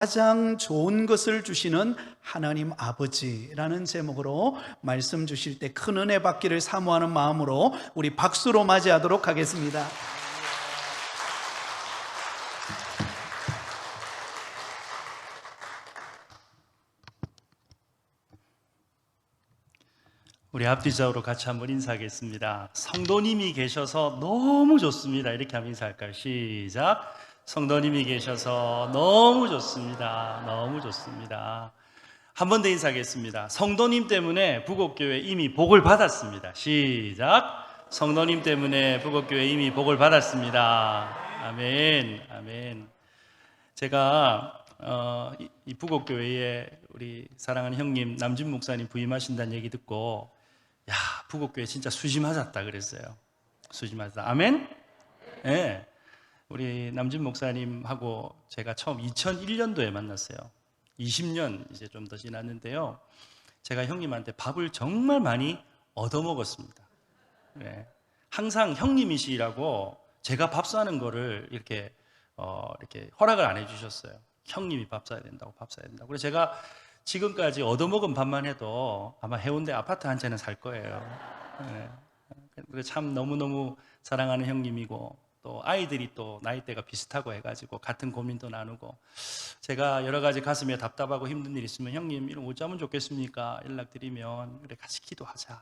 가장 좋은 것을 주시는 하나님 아버지라는 제목으로 말씀 주실 때 큰 은혜 받기를 사모하는 마음으로 우리 박수로 맞이하도록 하겠습니다. 우리 앞뒤좌우로 같이 한번 인사하겠습니다. 성도님이 계셔서 너무 좋습니다. 이렇게 한번 인사할까요? 시작. 성도님이 계셔서 너무 좋습니다. 너무 좋습니다. 한 번 더 인사하겠습니다. 성도님 때문에 부곡교회 이미 복을 받았습니다. 시작. 성도님 때문에 부곡교회 이미 복을 받았습니다. 아멘. 아멘. 제가 이 부곡교회에 우리 사랑하는 형님 남진 목사님 부임하신다는 얘기 듣고, 야, 부곡교회 진짜 수지 맞았다 그랬어요. 수지 맞았다. 아멘? 예. 네. 우리 남진 목사님하고 제가 처음 2001년도에 만났어요. 20년 이제 좀 더 지났는데요. 제가 형님한테 밥을 정말 많이 얻어먹었습니다. 네. 항상 형님이시라고 제가 밥 사는 거를 이렇게 허락을 안 해주셨어요. 형님이 밥 사야 된다고, 밥 사야 된다고. 그래서 제가 지금까지 얻어먹은 밥만 해도 아마 해운대 아파트 한 채는 살 거예요. 네. 참 너무너무 사랑하는 형님이고, 또 아이들이 또 나이대가 비슷하고 해가지고 같은 고민도 나누고, 제가 여러 가지 가슴에 답답하고 힘든 일 있으면 형님 이런 거 어쩌면 좋겠습니까? 연락드리면 그래 같이 기도하자.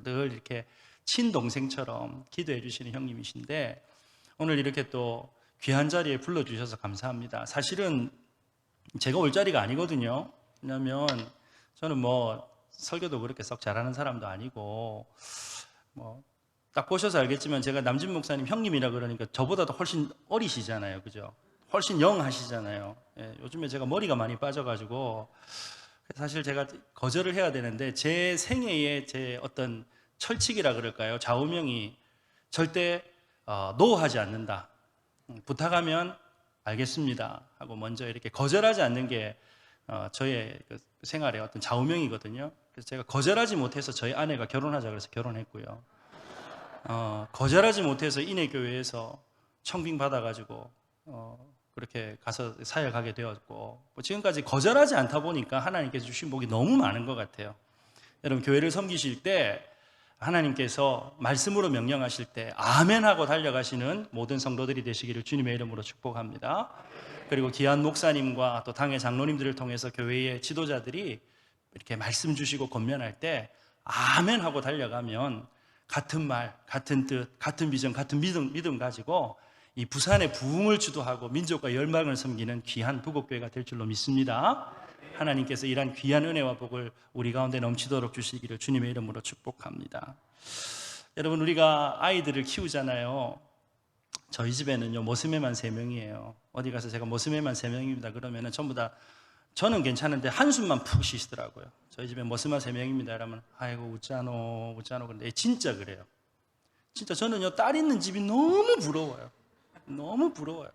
늘 이렇게 친동생처럼 기도해 주시는 형님이신데, 오늘 이렇게 또 귀한 자리에 불러주셔서 감사합니다. 사실은 제가 올 자리가 아니거든요. 왜냐하면 저는 뭐 설교도 그렇게 썩 잘하는 사람도 아니고, 뭐 딱 보셔서 알겠지만 제가 남진 목사님 형님이라 그러니까 저보다도 훨씬 어리시잖아요. 그죠? 훨씬 영하시잖아요. 예, 요즘에 제가 머리가 많이 빠져가지고 사실 제가 거절을 해야 되는데, 제 생애의 제 어떤 철칙이라 그럴까요? 좌우명이 절대 노하지 않는다. 부탁하면 알겠습니다 하고 먼저 이렇게 거절하지 않는 게 저의 그 생활의 어떤 좌우명이거든요. 그래서 제가 거절하지 못해서 저희 아내가 결혼하자 그래서 결혼했고요. 거절하지 못해서 인해교회에서 청빙 받아가지고 그렇게 가서 사역하게 되었고, 뭐 지금까지 거절하지 않다 보니까 하나님께서 주신 복이 너무 많은 것 같아요. 여러분, 교회를 섬기실 때 하나님께서 말씀으로 명령하실 때 아멘 하고 달려가시는 모든 성도들이 되시기를 주님의 이름으로 축복합니다. 그리고 귀한 목사님과 또 당의 장로님들을 통해서 교회의 지도자들이 이렇게 말씀 주시고 권면할 때 아멘 하고 달려가면 같은 말, 같은 뜻, 같은 비전, 같은 믿음 가지고 이 부산의 부흥을 주도하고 민족과 열방을 섬기는 귀한 부곡교회가 될 줄로 믿습니다. 하나님께서 이러한 귀한 은혜와 복을 우리 가운데 넘치도록 주시기를 주님의 이름으로 축복합니다. 여러분, 우리가 아이들을 키우잖아요. 저희 집에는요, 모스매만 3명이에요. 어디 가서 제가 모스매만 3명입니다 그러면은 전부 다 저는 괜찮은데 한숨만 푹 쉬시더라고요. 저희 집에 모스만 3명입니다 이러면 아이고 웃자노 그런데 진짜 그래요. 진짜 저는요, 딸 있는 집이 너무 부러워요. 너무 부러워요.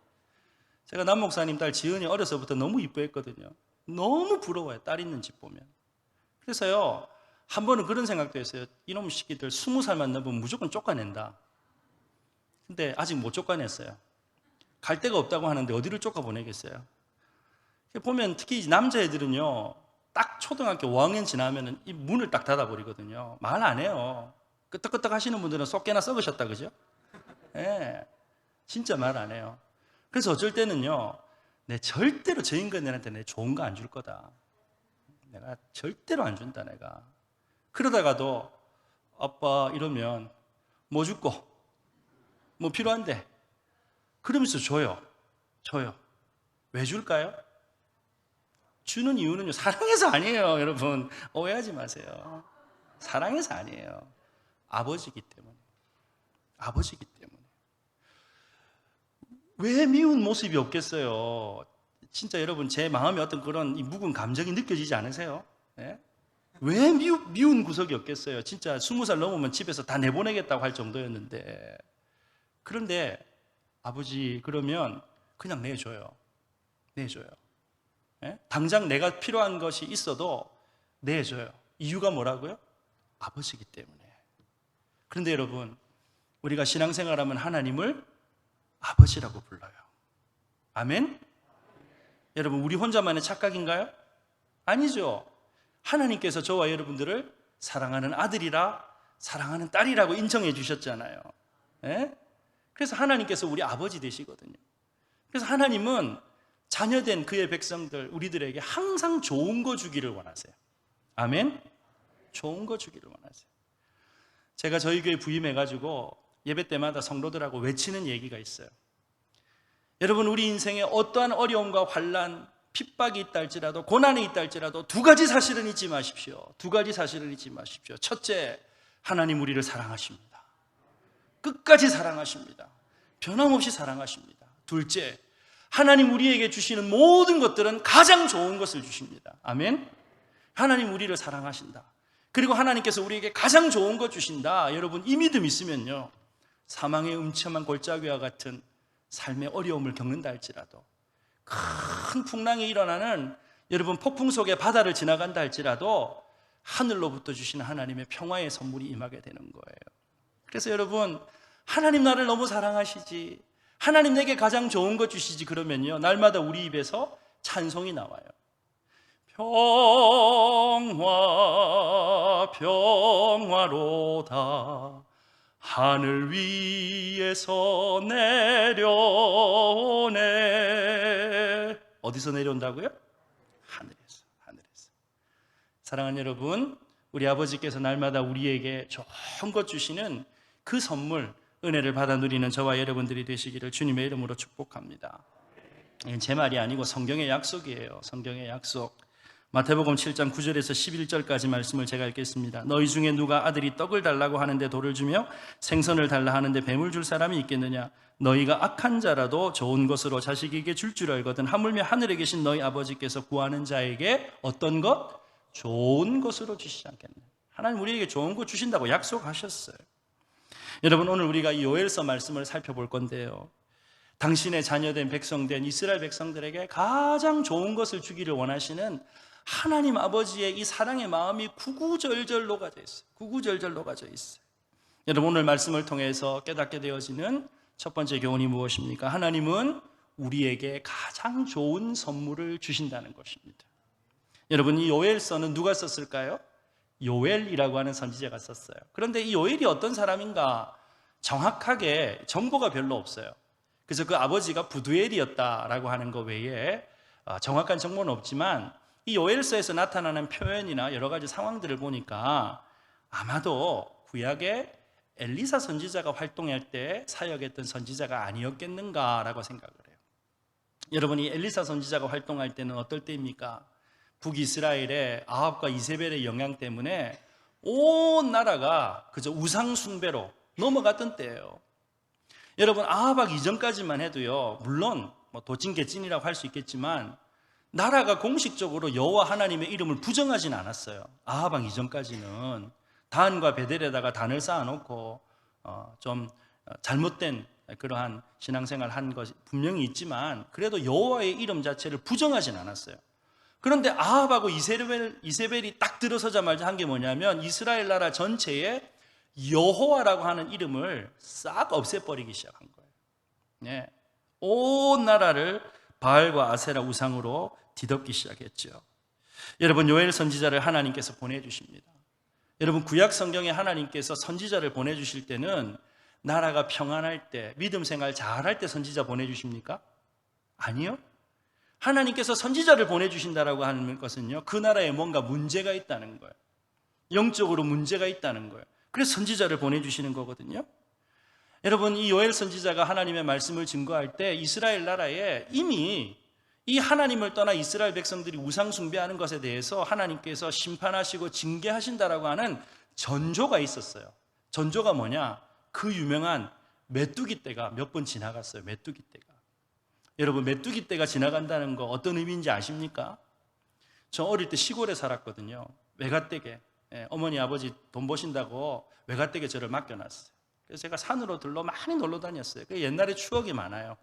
제가 남 목사님 딸 지은이 어려서부터 너무 이뻐했거든요. 너무 부러워요, 딸 있는 집 보면. 그래서요, 한 번은 그런 생각도 했어요. 이놈 새끼들 20살만 넘으면 무조건 쫓아낸다. 근데 아직 못 쫓아냈어요. 갈 데가 없다고 하는데 어디를 쫓아보내겠어요. 보면 특히 남자애들은요, 딱 초등학교 5학년 지나면 이 문을 딱 닫아버리거든요. 말 안 해요. 끄떡끄떡 하시는 분들은 쏙 깨나 썩으셨다, 그죠? 예, 진짜 말 안 해요. 그래서 어쩔 때는요, 내 절대로 저 인간들한테 내 좋은 거 안 줄 거다. 내가 절대로 안 준다, 내가. 그러다가도 아빠 이러면 뭐 줄고, 뭐 필요한데, 그러면서 줘요. 왜 줄까요? 주는 이유는요, 사랑해서 아니에요. 여러분, 오해하지 마세요. 사랑해서 아니에요. 아버지기 때문에. 왜 미운 모습이 없겠어요? 진짜 여러분, 제 마음에 어떤 그런 묵은 감정이 느껴지지 않으세요? 네? 왜 미운 구석이 없겠어요? 진짜 20살 넘으면 집에서 다 내보내겠다고 할 정도였는데. 그런데 아버지 그러면 그냥 내줘요. 예? 당장 내가 필요한 것이 있어도 내줘요. 이유가 뭐라고요? 아버지이기 때문에. 그런데 여러분, 우리가 신앙생활하면 하나님을 아버지라고 불러요. 아멘? 여러분, 우리 혼자만의 착각인가요? 아니죠. 하나님께서 저와 여러분들을 사랑하는 아들이라, 사랑하는 딸이라고 인정해 주셨잖아요. 예? 그래서 하나님께서 우리 아버지 되시거든요. 그래서 하나님은 자녀된 그의 백성들, 우리들에게 항상 좋은 거 주기를 원하세요. 아멘? 좋은 거 주기를 원하세요. 제가 저희 교회 부임해가지고 예배 때마다 성도들하고 외치는 얘기가 있어요. 여러분, 우리 인생에 어떠한 어려움과 환난, 핍박이 있다 할지라도, 고난이 있다 할지라도 두 가지 사실은 잊지 마십시오. 두 가지 사실은 잊지 마십시오. 첫째, 하나님 우리를 사랑하십니다. 끝까지 사랑하십니다. 변함없이 사랑하십니다. 둘째, 하나님 우리에게 주시는 모든 것들은 가장 좋은 것을 주십니다. 아멘? 하나님 우리를 사랑하신다. 그리고 하나님께서 우리에게 가장 좋은 것 주신다. 여러분, 이 믿음 있으면요, 사망의 음침한 골짜기와 같은 삶의 어려움을 겪는다 할지라도, 큰 풍랑이 일어나는 여러분 폭풍 속의 바다를 지나간다 할지라도 하늘로부터 주시는 하나님의 평화의 선물이 임하게 되는 거예요. 그래서 여러분, 하나님 나를 너무 사랑하시지, 하나님 내게 가장 좋은 것 주시지, 그러면요, 날마다 우리 입에서 찬송이 나와요. 평화 평화로다 하늘 위에서 내려오네. 어디서 내려온다고요? 하늘에서. 사랑하는 여러분, 우리 아버지께서 날마다 우리에게 좋은 것 주시는 그 선물, 은혜를 받아 누리는 저와 여러분들이 되시기를 주님의 이름으로 축복합니다. 제 말이 아니고 성경의 약속이에요. 성경의 약속. 마태복음 7장 9절에서 11절까지 말씀을 제가 읽겠습니다. 너희 중에 누가 아들이 떡을 달라고 하는데 돌을 주며 생선을 달라 하는데 뱀을 줄 사람이 있겠느냐? 너희가 악한 자라도 좋은 것으로 자식에게 줄 알거든 하물며 하늘에 계신 너희 아버지께서 구하는 자에게 어떤 것? 좋은 것으로 주시지 않겠느냐? 하나님 우리에게 좋은 것 주신다고 약속하셨어요. 여러분, 오늘 우리가 이 요엘서 말씀을 살펴볼 건데요, 당신의 자녀된 백성된 이스라엘 백성들에게 가장 좋은 것을 주기를 원하시는 하나님 아버지의 이 사랑의 마음이 구구절절 녹아져 있어요. 구구절절 녹아져 있어요. 여러분, 오늘 말씀을 통해서 깨닫게 되어지는 첫 번째 교훈이 무엇입니까? 하나님은 우리에게 가장 좋은 선물을 주신다는 것입니다. 여러분, 이 요엘서는 누가 썼을까요? 요엘이라고 하는 선지자가 썼어요. 그런데 이 요엘이 어떤 사람인가 정확하게 정보가 별로 없어요. 그래서 그 아버지가 부두엘이었다라고 하는 것 외에 정확한 정보는 없지만, 이 요엘서에서 나타나는 표현이나 여러 가지 상황들을 보니까 아마도 구약에 엘리사 선지자가 활동할 때 사역했던 선지자가 아니었겠는가라고 생각을 해요. 여러분, 이 엘리사 선지자가 활동할 때는 어떨 때입니까? 북이스라엘의 아합과 이세벨의 영향 때문에 온 나라가 그저 우상 숭배로 넘어갔던 때예요. 여러분, 아합 이전까지만 해도요, 물론 도찐개찐이라고 할 수 있겠지만 나라가 공식적으로 여호와 하나님의 이름을 부정하진 않았어요. 아합 이전까지는 단과 베델에다가 단을 쌓아놓고 좀 잘못된 그러한 신앙생활 한 것이 분명히 있지만, 그래도 여호와의 이름 자체를 부정하진 않았어요. 그런데 아합하고 이세벨이 딱 들어서자마자 한 게 뭐냐면, 이스라엘 나라 전체에 여호와라고 하는 이름을 싹 없애버리기 시작한 거예요. 네. 온 나라를 바알과 아세라 우상으로 뒤덮기 시작했죠. 여러분, 요엘 선지자를 하나님께서 보내주십니다. 여러분, 구약 성경에 하나님께서 선지자를 보내주실 때는 나라가 평안할 때, 믿음 생활 잘할 때 선지자 보내주십니까? 아니요. 하나님께서 선지자를 보내주신다라고 하는 것은요, 그 나라에 뭔가 문제가 있다는 거예요. 영적으로 문제가 있다는 거예요. 그래서 선지자를 보내주시는 거거든요. 여러분, 이 요엘 선지자가 하나님의 말씀을 증거할 때 이스라엘 나라에 이미 이 하나님을 떠나 이스라엘 백성들이 우상 숭배하는 것에 대해서 하나님께서 심판하시고 징계하신다라고 하는 전조가 있었어요. 전조가 뭐냐? 그 유명한 메뚜기 떼가 몇 번 지나갔어요. 메뚜기 떼가. 여러분, 메뚜기 떼가 지나간다는 거 어떤 의미인지 아십니까? 저 어릴 때 시골에 살았거든요. 외갓댁에. 어머니 아버지 돈 버신다고 외갓댁에 저를 맡겨놨어요. 그래서 제가 산으로 많이 놀러 다녔어요. 옛날에 추억이 많아요.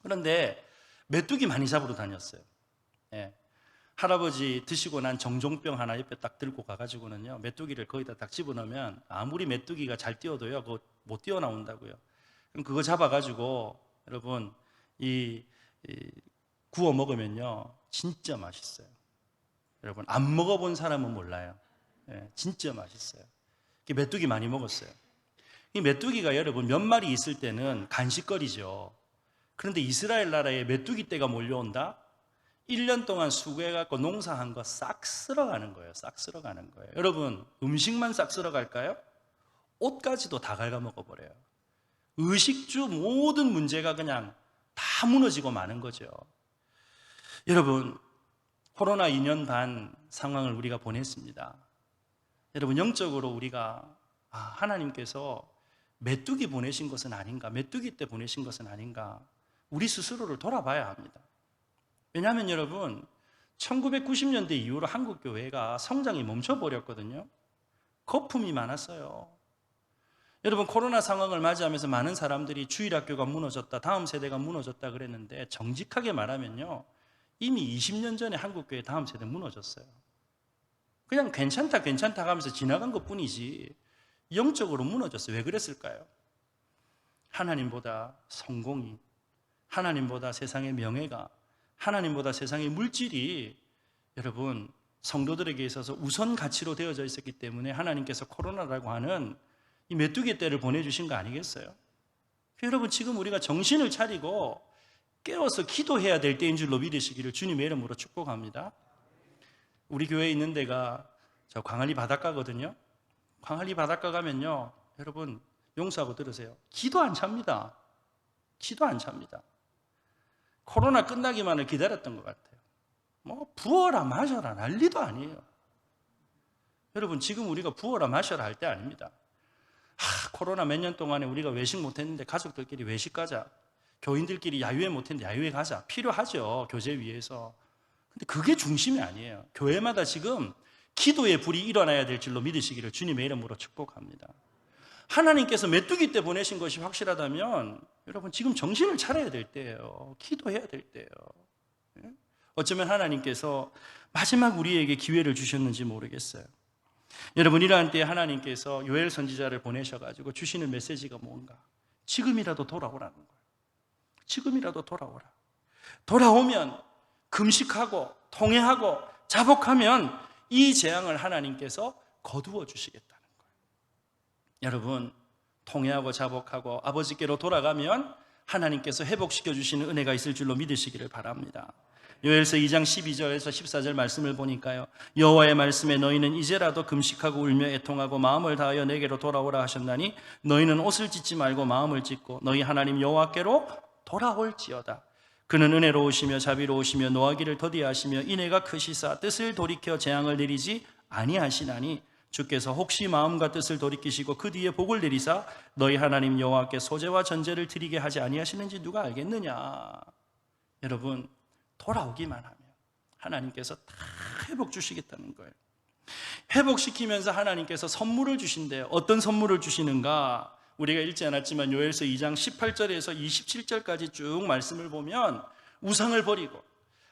그런데 메뚜기 많이 잡으러 다녔어요. 할아버지 드시고 난 정종병 하나 옆에 딱 들고 가가지고는요, 메뚜기를 거기다 딱 집어넣으면 아무리 메뚜기가 잘 뛰어도요, 그거 못 뛰어나온다고요. 그럼 그거 잡아가지고 여러분, 이 구워 먹으면요 진짜 맛있어요. 여러분 안 먹어본 사람은 몰라요. 예, 진짜 맛있어요. 메뚜기 많이 먹었어요. 이 메뚜기가 여러분 몇 마리 있을 때는 간식거리죠. 그런데 이스라엘 나라에 메뚜기 떼가 몰려온다? 1년 동안 수고해갖고 농사한 거 싹 쓸어가는 거예요. 싹 쓸어가는 거예요. 여러분 음식만 싹 쓸어갈까요? 옷까지도 다 갉아먹어버려요. 의식주 모든 문제가 그냥 다 무너지고 마는 거죠. 여러분 코로나 2년 반 상황을 우리가 보냈습니다. 여러분 영적으로 우리가 하나님께서 메뚜기 보내신 것은 아닌가, 메뚜기 때 보내신 것은 아닌가, 우리 스스로를 돌아봐야 합니다. 왜냐하면 여러분 1990년대 이후로 한국 교회가 성장이 멈춰버렸거든요. 거품이 많았어요. 여러분 코로나 상황을 맞이하면서 많은 사람들이 주일학교가 무너졌다, 다음 세대가 무너졌다 그랬는데 정직하게 말하면요 이미 20년 전에 한국교회 다음 세대 무너졌어요. 그냥 괜찮다 하면서 지나간 것뿐이지 영적으로 무너졌어요. 왜 그랬을까요? 하나님보다 성공이, 하나님보다 세상의 명예가, 하나님보다 세상의 물질이 여러분 성도들에게 있어서 우선 가치로 되어져 있었기 때문에 하나님께서 코로나라고 하는 이 메뚜기 떼를 보내주신 거 아니겠어요? 여러분 지금 우리가 정신을 차리고 깨어서 기도해야 될 때인 줄로 믿으시기를 주님의 이름으로 축복합니다. 우리 교회에 있는 데가 저 광안리 바닷가거든요. 광안리 바닷가 가면요 여러분 용서하고 들으세요. 기도 안 찹니다. 기도 안 찹니다. 코로나 끝나기만을 기다렸던 것 같아요. 뭐 부어라 마셔라 난리도 아니에요. 여러분 지금 우리가 부어라 마셔라 할 때 아닙니다. 코로나 몇 년 동안에 우리가 외식 못했는데 가족들끼리 외식 가자, 교인들끼리 야유회 못했는데 야유회 가자, 필요하죠 교제 위해서. 근데 그게 중심이 아니에요. 교회마다 지금 기도의 불이 일어나야 될 줄로 믿으시기를 주님의 이름으로 축복합니다. 하나님께서 메뚜기 때 보내신 것이 확실하다면 여러분 지금 정신을 차려야 될 때예요. 기도해야 될 때예요. 어쩌면 하나님께서 마지막 우리에게 기회를 주셨는지 모르겠어요. 여러분 이러한 때에 하나님께서 요엘 선지자를 보내셔가지고 주시는 메시지가 뭔가? 지금이라도 돌아오라는 거예요. 지금이라도 돌아오라. 돌아오면 금식하고 통회하고 자복하면 이 재앙을 하나님께서 거두어 주시겠다는 거예요. 여러분 통회하고 자복하고 아버지께로 돌아가면 하나님께서 회복시켜 주시는 은혜가 있을 줄로 믿으시기를 바랍니다. 요엘서 2장 12절에서 14절 말씀을 보니까요 여호와의 말씀에 너희는 이제라도 금식하고 울며 애통하고 마음을 다하여 내게로 돌아오라 하셨나니 너희는 옷을 찢지 말고 마음을 찢고 너희 하나님 여호와께로 돌아올지어다. 그는 은혜로우시며 자비로우시며 노하기를 더디하시며 인애가 크시사 뜻을 돌이켜 재앙을 내리지 아니하시나니 주께서 혹시 마음과 뜻을 돌이키시고 그 뒤에 복을 내리사 너희 하나님 여호와께 소제와 전제를 드리게 하지 아니하시는지 누가 알겠느냐. 여러분 돌아오기만 하면 하나님께서 다 회복 주시겠다는 거예요. 회복시키면서 하나님께서 선물을 주신대요. 어떤 선물을 주시는가? 우리가 읽지 않았지만 요엘서 2장 18절에서 27절까지 쭉 말씀을 보면 우상을 버리고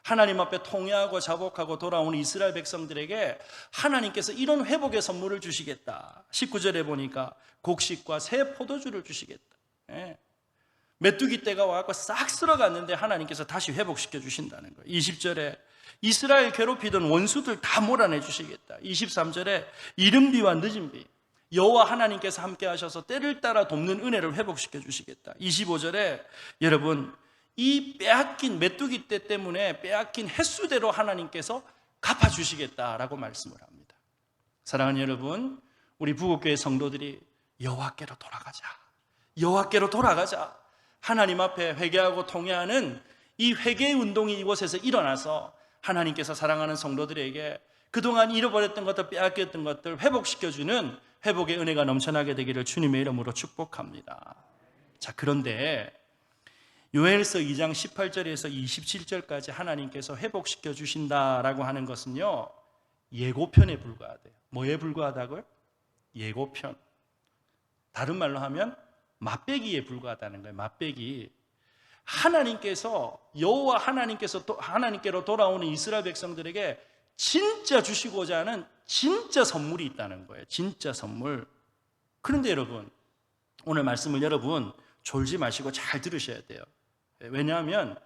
하나님 앞에 통회하고 자복하고 돌아오는 이스라엘 백성들에게 하나님께서 이런 회복의 선물을 주시겠다. 19절에 보니까 곡식과 새 포도주를 주시겠다. 메뚜기 떼가 와서 싹 쓸어갔는데 하나님께서 다시 회복시켜 주신다는 거예요. 20절에 이스라엘 괴롭히던 원수들 다 몰아내 주시겠다. 23절에 이른 비와 늦은 비 여호와 하나님께서 함께 하셔서 때를 따라 돕는 은혜를 회복시켜 주시겠다. 25절에 여러분 이 빼앗긴 메뚜기 떼 때문에 빼앗긴 횟수대로 하나님께서 갚아주시겠다라고 말씀을 합니다. 사랑하는 여러분, 우리 부곡교회 성도들이 여호와께로 돌아가자, 여호와께로 돌아가자. 하나님 앞에 회개하고 통회하는 이 회개의 운동이 이곳에서 일어나서 하나님께서 사랑하는 성도들에게 그동안 잃어버렸던 것들, 빼앗겼던 것들 회복시켜주는 회복의 은혜가 넘쳐나게 되기를 주님의 이름으로 축복합니다. 자, 그런데 요엘서 2장 18절에서 27절까지 하나님께서 회복시켜 주신다라고 하는 것은요 예고편에 불과하대요. 뭐에 불과하다고요? 예고편. 다른 말로 하면 맛배기에 불과하다는 거예요. 맛배기. 하나님께서 여호와 하나님께로 돌아오는 이스라엘 백성들에게 진짜 주시고자 하는 진짜 선물이 있다는 거예요. 진짜 선물. 그런데 여러분 오늘 말씀을 여러분 졸지 마시고 잘 들으셔야 돼요. 왜냐하면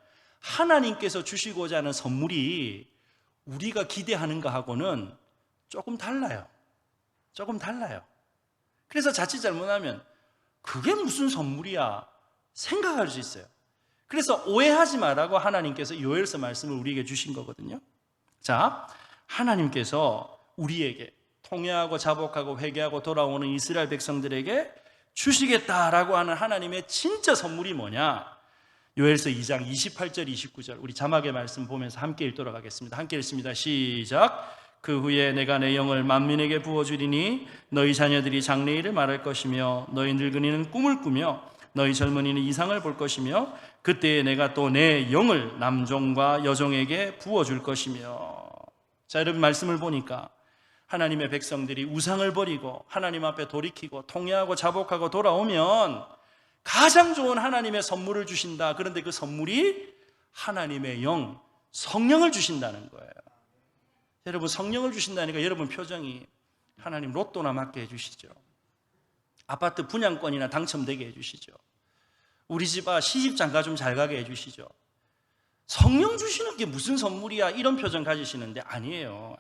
하나님께서 주시고자 하는 선물이 우리가 기대하는 거하고는 조금 달라요. 조금 달라요. 그래서 자칫 잘못하면 그게 무슨 선물이야 생각할 수 있어요. 그래서 오해하지 말라고 하나님께서 요엘서 말씀을 우리에게 주신 거거든요. 자, 하나님께서 우리에게 통회하고 자복하고 회개하고 돌아오는 이스라엘 백성들에게 주시겠다라고 하는 하나님의 진짜 선물이 뭐냐? 요엘서 2장 28절 29절 우리 자막의 말씀 보면서 함께 읽도록 하겠습니다. 함께 읽습니다. 시작. 그 후에 내가 내 영을 만민에게 부어주리니 너희 자녀들이 장래일을 말할 것이며 너희 늙은이는 꿈을 꾸며 너희 젊은이는 이상을 볼 것이며 그때에 내가 또 내 영을 남종과 여종에게 부어줄 것이며. 자, 여러분 말씀을 보니까 하나님의 백성들이 우상을 버리고 하나님 앞에 돌이키고 통회하고 자복하고 돌아오면 가장 좋은 하나님의 선물을 주신다. 그런데 그 선물이 하나님의 영, 성령을 주신다는 거예요. 여러분 성령을 주신다니까 여러분 표정이 하나님 로또나 맞게 해주시죠. 아파트 분양권이나 당첨되게 해주시죠. 우리 집 시집 장가 좀 잘 가게 해주시죠. 성령 주시는 게 무슨 선물이야 이런 표정 가지시는데 아니에요.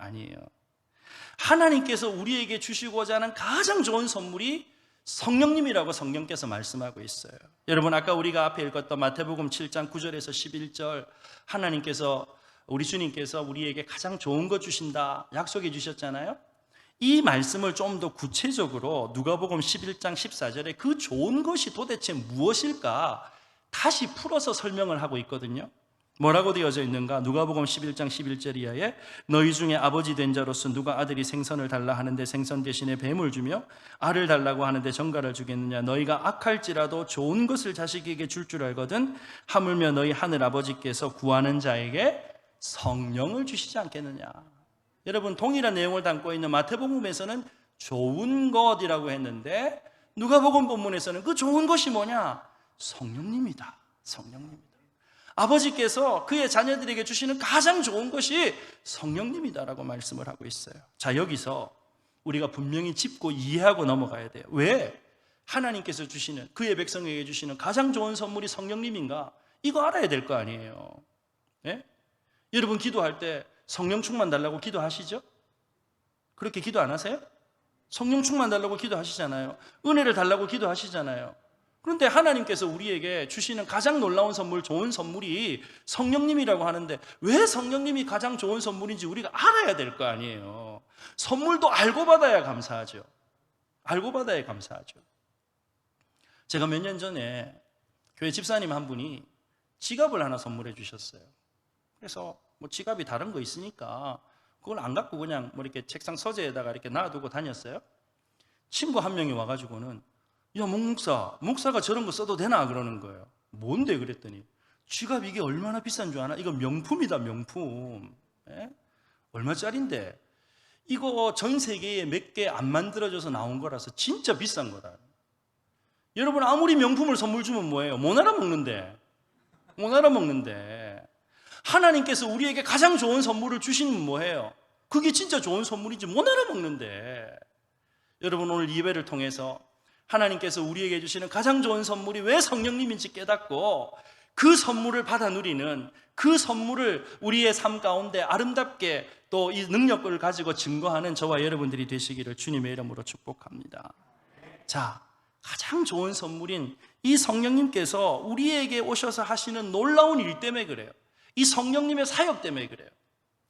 하나님께서 우리에게 주시고자 하는 가장 좋은 선물이 성령님이라고 성령께서 말씀하고 있어요. 여러분 아까 우리가 앞에 읽었던 마태복음 7장 9절에서 11절 하나님께서 우리 주님께서 우리에게 가장 좋은 것 주신다 약속해 주셨잖아요. 이 말씀을 좀 더 구체적으로 누가복음 11장 14절에 그 좋은 것이 도대체 무엇일까 다시 풀어서 설명을 하고 있거든요. 뭐라고 되어져 있는가? 누가복음 11장 11절 이하에 너희 중에 아버지 된 자로서 누가 아들이 생선을 달라 하는데 생선 대신에 뱀을 주며 알을 달라고 하는데 정갈을 주겠느냐? 너희가 악할지라도 좋은 것을 자식에게 줄 알거든 하물며 너희 하늘 아버지께서 구하는 자에게 성령을 주시지 않겠느냐? 여러분 동일한 내용을 담고 있는 마태복음에서는 좋은 것이라고 했는데 누가복음 본문에서는 그 좋은 것이 뭐냐? 성령님이다. 아버지께서 그의 자녀들에게 주시는 가장 좋은 것이 성령님이다라고 말씀을 하고 있어요. 자, 여기서 우리가 분명히 짚고 이해하고 넘어가야 돼요. 왜 하나님께서 주시는 그의 백성에게 주시는 가장 좋은 선물이 성령님인가? 이거 알아야 될 거 아니에요. 네? 여러분 기도할 때 성령 충만 달라고 기도하시죠? 그렇게 기도 안 하세요? 성령 충만 달라고 기도하시잖아요. 은혜를 달라고 기도하시잖아요. 그런데 하나님께서 우리에게 주시는 가장 놀라운 선물, 좋은 선물이 성령님이라고 하는데 왜 성령님이 가장 좋은 선물인지 우리가 알아야 될 거 아니에요. 선물도 알고 받아야 감사하죠. 제가 몇 년 전에 교회 집사님 한 분이 지갑을 하나 선물해 주셨어요. 그래서 뭐 지갑이 다른 거 있으니까 그걸 안 갖고 그냥 뭐 이렇게 책상 서재에다가 이렇게 놔두고 다녔어요. 친구 한 명이 와가지고는 야, 목사가 저런 거 써도 되나? 그러는 거예요. 뭔데? 그랬더니 지갑 이게 얼마나 비싼 줄 아나? 이거 명품이다, 명품. 예? 얼마짜린데? 이거 전 세계에 몇 개 안 만들어져서 나온 거라서 진짜 비싼 거다. 여러분 아무리 명품을 선물 주면 뭐예요? 못 알아먹는데. 하나님께서 우리에게 가장 좋은 선물을 주시면 뭐예요? 그게 진짜 좋은 선물인지 못 알아먹는데. 여러분 오늘 예배를 통해서 하나님께서 우리에게 주시는 가장 좋은 선물이 왜 성령님인지 깨닫고 그 선물을 받아 누리는 그 선물을 우리의 삶 가운데 아름답게 또 이 능력을 가지고 증거하는 저와 여러분들이 되시기를 주님의 이름으로 축복합니다. 자, 가장 좋은 선물인 이 성령님께서 우리에게 오셔서 하시는 놀라운 일 때문에 그래요. 이 성령님의 사역 때문에 그래요.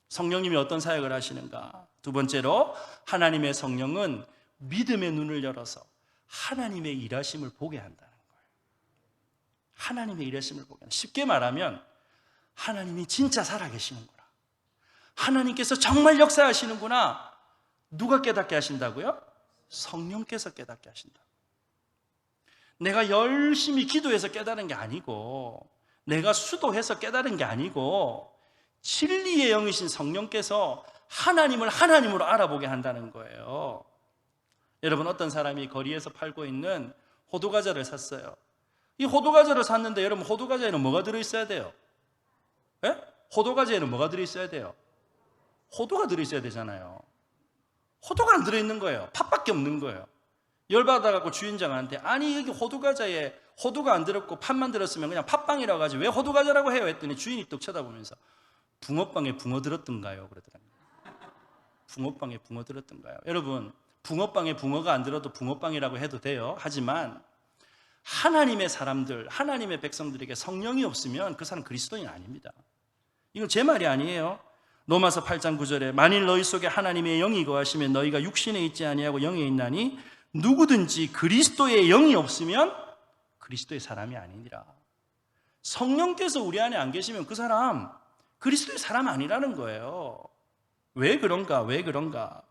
성령님이 어떤 사역을 하시는가? 두 번째로 하나님의 성령은 믿음의 눈을 열어서 하나님의 일하심을 보게 한다는 거예요. 하나님의 일하심을 보게 한다. 쉽게 말하면 하나님이 진짜 살아계시는구나. 하나님께서 정말 역사하시는구나. 누가 깨닫게 하신다고요? 성령께서 깨닫게 하신다. 내가 열심히 기도해서 깨달은 게 아니고 내가 수도해서 깨달은 게 아니고 진리의 영이신 성령께서 하나님을 하나님으로 알아보게 한다는 거예요. 여러분 어떤 사람이 거리에서 팔고 있는 호두과자를 샀어요. 이 호두과자를 샀는데 여러분 호두과자에는 뭐가 들어있어야 돼요? 예? 호두과자에는 뭐가 들어있어야 돼요? 호두가 들어있어야 되잖아요. 호두가 안 들어있는 거예요. 팥밖에 없는 거예요. 열받아갖고 주인장한테 아니 여기 호두과자에 호두가 안 들었고 팥만 들었으면 그냥 팥빵이라고 하지 왜 호두과자라고 해요? 했더니 주인이 떡 쳐다보면서 붕어빵에 붕어 들었던가요? 그러더랍니다. 붕어빵에 붕어 들었던가요? 여러분, 붕어빵에 붕어가 안 들어도 붕어빵이라고 해도 돼요. 하지만 하나님의 사람들, 하나님의 백성들에게 성령이 없으면 그 사람 그리스도인 아닙니다. 이건 제 말이 아니에요. 로마서 8장 9절에 만일 너희 속에 하나님의 영이 거하시면 너희가 육신에 있지 아니하고 영에 있나니 누구든지 그리스도의 영이 없으면 그리스도의 사람이 아니니라. 성령께서 우리 안에 안 계시면 그 사람 그리스도의 사람 아니라는 거예요. 왜 그런가? 왜 그런가?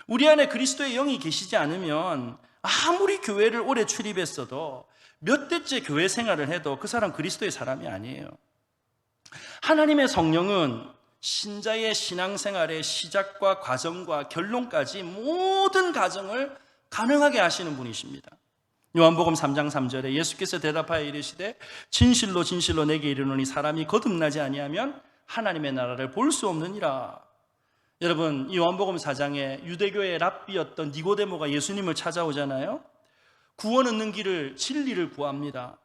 우리 안에 그리스도의 영이 계시지 않으면 아무리 교회를 오래 출입했어도 몇 대째 교회 생활을 해도 그 사람 그리스도의 사람이 아니에요. 하나님의 성령은 신자의 신앙생활의 시작과 과정과 결론까지 모든 과정을 가능하게 하시는 분이십니다. 요한복음 3장 3절에 예수께서 대답하여 이르시되 진실로 진실로 내게 이르노니 사람이 거듭나지 아니하면 하나님의 나라를 볼 수 없느니라. 여러분, 이 요한복음 4장에 유대교의 랍비였던 니고데모가 예수님을 찾아오잖아요. 구원 얻는 길을 진리를 구합니다.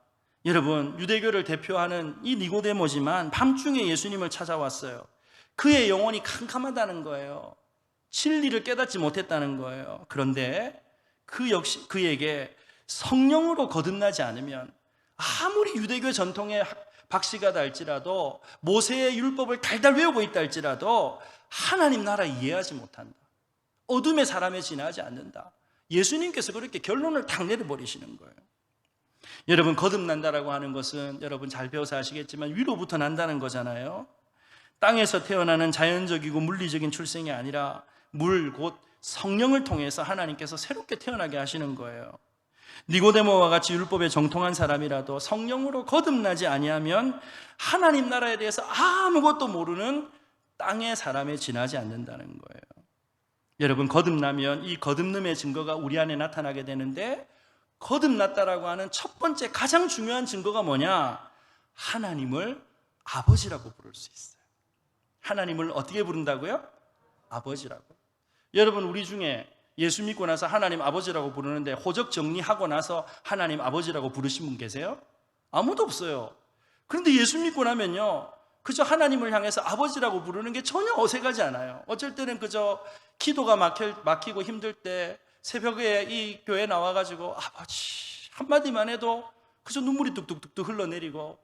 여러분, 유대교를 대표하는 이 니고데모지만 밤중에 예수님을 찾아왔어요. 그의 영혼이 캄캄하다는 거예요. 진리를 깨닫지 못했다는 거예요. 그런데 그 역시 그에게 성령으로 거듭나지 않으면 아무리 유대교 전통의 박씨가다 할지라도 모세의 율법을 달달 외우고 있다 할지라도 하나님 나라 이해하지 못한다. 어둠의 사람에 지나지 않는다. 예수님께서 그렇게 결론을 탁 내려버리시는 거예요. 여러분, 거듭난다라고 하는 것은 여러분 잘 배워서 아시겠지만 위로부터 난다는 거잖아요. 땅에서 태어나는 자연적이고 물리적인 출생이 아니라 물 곧 성령을 통해서 하나님께서 새롭게 태어나게 하시는 거예요. 니고데모와 같이 율법에 정통한 사람이라도 성령으로 거듭나지 아니하면 하나님 나라에 대해서 아무것도 모르는 땅의 사람에 지나지 않는다는 거예요. 여러분, 거듭나면 이 거듭남의 증거가 우리 안에 나타나게 되는데 거듭났다라고 하는 첫 번째 가장 중요한 증거가 뭐냐? 하나님을 아버지라고 부를 수 있어요. 하나님을 어떻게 부른다고요? 아버지라고. 여러분, 우리 중에 예수 믿고 나서 하나님 아버지라고 부르는데 호적 정리하고 나서 하나님 아버지라고 부르신 분 계세요? 아무도 없어요. 그런데 예수 믿고 나면요, 그저 하나님을 향해서 아버지라고 부르는 게 전혀 어색하지 않아요. 어쩔 때는 그저 기도가 막히고 힘들 때 새벽에 이 교회 나와가지고 아버지 한마디만 해도 그저 눈물이 뚝뚝뚝뚝 흘러내리고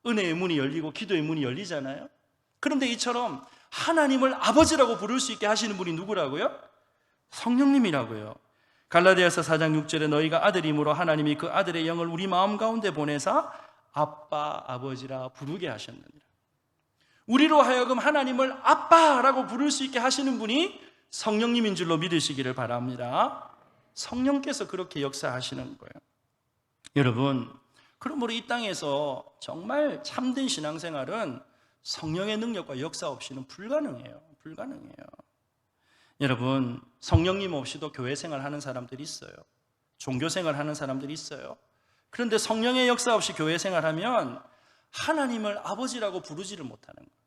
은혜의 문이 열리고 기도의 문이 열리잖아요. 그런데 이처럼 하나님을 아버지라고 부를 수 있게 하시는 분이 누구라고요? 성령님이라고요. 갈라디아서 4장 6절에 너희가 아들이므로 하나님이 그 아들의 영을 우리 마음 가운데 보내사 아빠 아버지라 부르게 하셨느니라. 우리로 하여금 하나님을 아빠라고 부를 수 있게 하시는 분이 성령님인 줄로 믿으시기를 바랍니다. 성령께서 그렇게 역사하시는 거예요. 여러분, 그러므로 이 땅에서 정말 참된 신앙생활은 성령의 능력과 역사 없이는 불가능해요. 여러분, 성령님 없이도 교회 생활하는 사람들이 있어요. 종교 생활하는 사람들이 있어요. 그런데 성령의 역사 없이 교회 생활하면 하나님을 아버지라고 부르지를 못하는 거예요.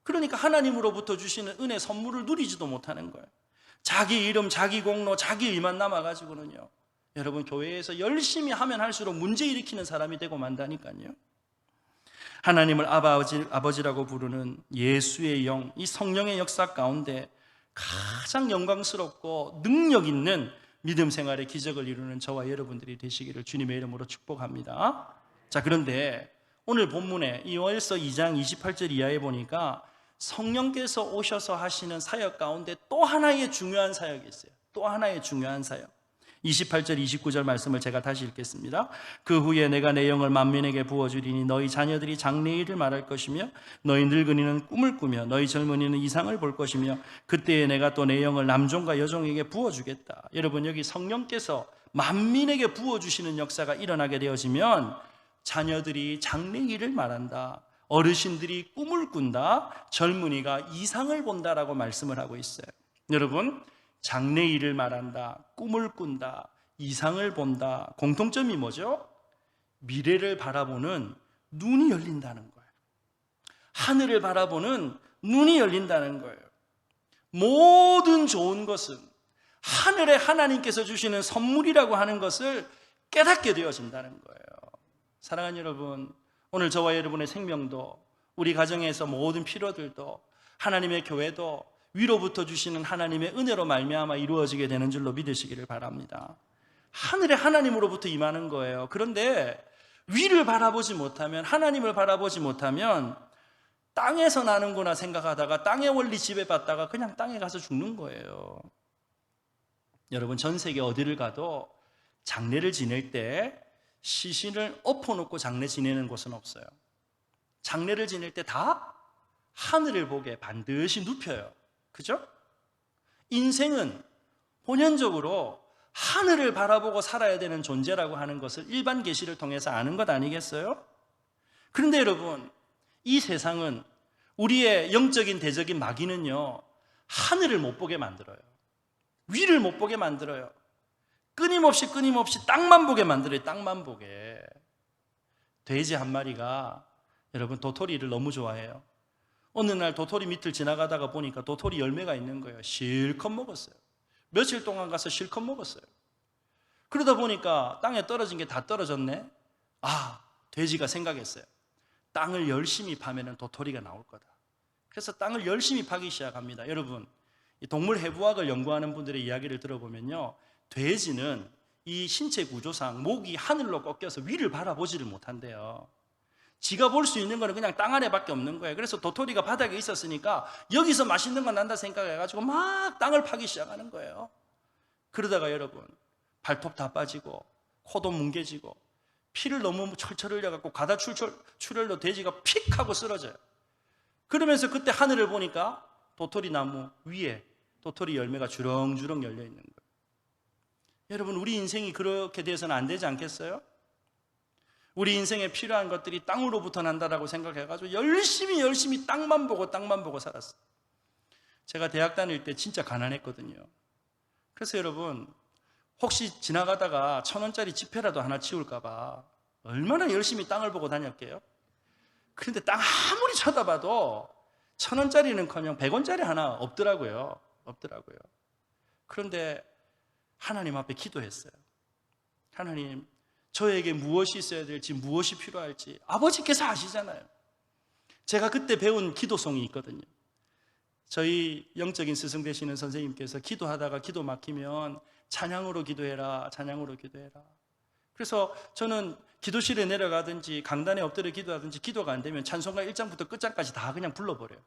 그러니까 하나님으로부터 주시는 은혜 선물을 누리지도 못하는 거예요. 자기 이름, 자기 공로, 자기 일만 남아가지고는요, 여러분, 교회에서 열심히 하면 할수록 문제 일으키는 사람이 되고 만다니까요. 하나님을 아버지라고 부르는 예수의 영, 이 성령의 역사 가운데 가장 영광스럽고 능력 있는 믿음 생활의 기적을 이루는 저와 여러분들이 되시기를 주님의 이름으로 축복합니다. 자, 그런데 오늘 본문에 이 요엘서 2장 28절 이하에 보니까 성령께서 오셔서 하시는 사역 가운데 또 하나의 중요한 사역이 있어요. 또 하나의 중요한 사역. 28절 29절 말씀을 제가 다시 읽겠습니다. 그 후에 내가 내 영을 만민에게 부어주리니 너희 자녀들이 장래일을 말할 것이며 너희 늙은이는 꿈을 꾸며 너희 젊은이는 이상을 볼 것이며 그때에 내가 또 내 영을 남종과 여종에게 부어주겠다. 여러분, 여기 성령께서 만민에게 부어주시는 역사가 일어나게 되어지면 자녀들이 장래일을 말한다, 어르신들이 꿈을 꾼다, 젊은이가 이상을 본다라고 말씀을 하고 있어요. 여러분, 장래일을 말한다, 꿈을 꾼다, 이상을 본다. 공통점이 뭐죠? 미래를 바라보는 눈이 열린다는 거예요. 하늘을 바라보는 눈이 열린다는 거예요. 모든 좋은 것은 하늘의 하나님께서 주시는 선물이라고 하는 것을 깨닫게 되어진다는 거예요. 사랑하는 여러분, 오늘 저와 여러분의 생명도, 우리 가정에서 모든 필요들도, 하나님의 교회도 위로부터 주시는 하나님의 은혜로 말미암아 이루어지게 되는 줄로 믿으시기를 바랍니다. 하늘의 하나님으로부터 임하는 거예요. 그런데 위를 바라보지 못하면, 하나님을 바라보지 못하면 땅에서 나는구나 생각하다가 땅의 원리 지배받다가 그냥 땅에 가서 죽는 거예요. 여러분, 전 세계 어디를 가도 장례를 지낼 때 시신을 엎어놓고 장례 지내는 곳은 없어요. 장례를 지낼 때 다 하늘을 보게 반드시 눕혀요. 그죠? 인생은 본연적으로 하늘을 바라보고 살아야 되는 존재라고 하는 것을 일반 계시를 통해서 아는 것 아니겠어요? 그런데 여러분, 이 세상은, 우리의 영적인 대적인 마귀는요, 하늘을 못 보게 만들어요. 위를 못 보게 만들어요. 끊임없이 땅만 보게 만들어요. 땅만 보게. 돼지 한 마리가, 여러분, 도토리를 너무 좋아해요. 어느 날 도토리 밑을 지나가다가 보니까 도토리 열매가 있는 거예요. 실컷 먹었어요. 며칠 동안 가서 실컷 먹었어요. 그러다 보니까 땅에 떨어진 게 다 떨어졌네. 돼지가 생각했어요. 땅을 열심히 파면 도토리가 나올 거다. 그래서 땅을 열심히 파기 시작합니다. 여러분, 이 동물 해부학을 연구하는 분들의 이야기를 들어보면요, 돼지는 이 신체 구조상 목이 하늘로 꺾여서 위를 바라보지를 못한대요. 지가 볼 수 있는 거는 그냥 땅 아래밖에 없는 거예요. 그래서 도토리가 바닥에 있었으니까 여기서 맛있는 거 난다 생각해가지고 막 땅을 파기 시작하는 거예요. 그러다가 여러분, 발톱 다 빠지고 코도 뭉개지고 피를 너무 철철 흘려갖고 가다 출혈로 돼지가 픽 하고 쓰러져요. 그러면서 그때 하늘을 보니까 도토리 나무 위에 도토리 열매가 주렁주렁 열려 있는 거예요. 여러분, 우리 인생이 그렇게 돼서는 안 되지 않겠어요? 우리 인생에 필요한 것들이 땅으로부터 난다라고 생각해가지고 열심히 땅만 보고 살았어요. 제가 대학 다닐 때 진짜 가난했거든요. 그래서 여러분, 혹시 지나가다가 1,000원짜리 지폐라도 하나 치울까봐 얼마나 열심히 땅을 보고 다녔게요? 그런데 땅 아무리 쳐다봐도 1,000원짜리는커녕 100원짜리 하나 없더라고요. 그런데 하나님 앞에 기도했어요. 하나님, 저에게 무엇이 있어야 될지, 무엇이 필요할지 아버지께서 아시잖아요. 제가 그때 배운 기도송이 있거든요. 저희 영적인 스승 되시는 선생님께서 기도하다가 기도 막히면 찬양으로 기도해라. 그래서 저는 기도실에 내려가든지 강단에 엎드려 기도하든지 기도가 안 되면 찬송가 1장부터 끝장까지 다 그냥 불러버려요.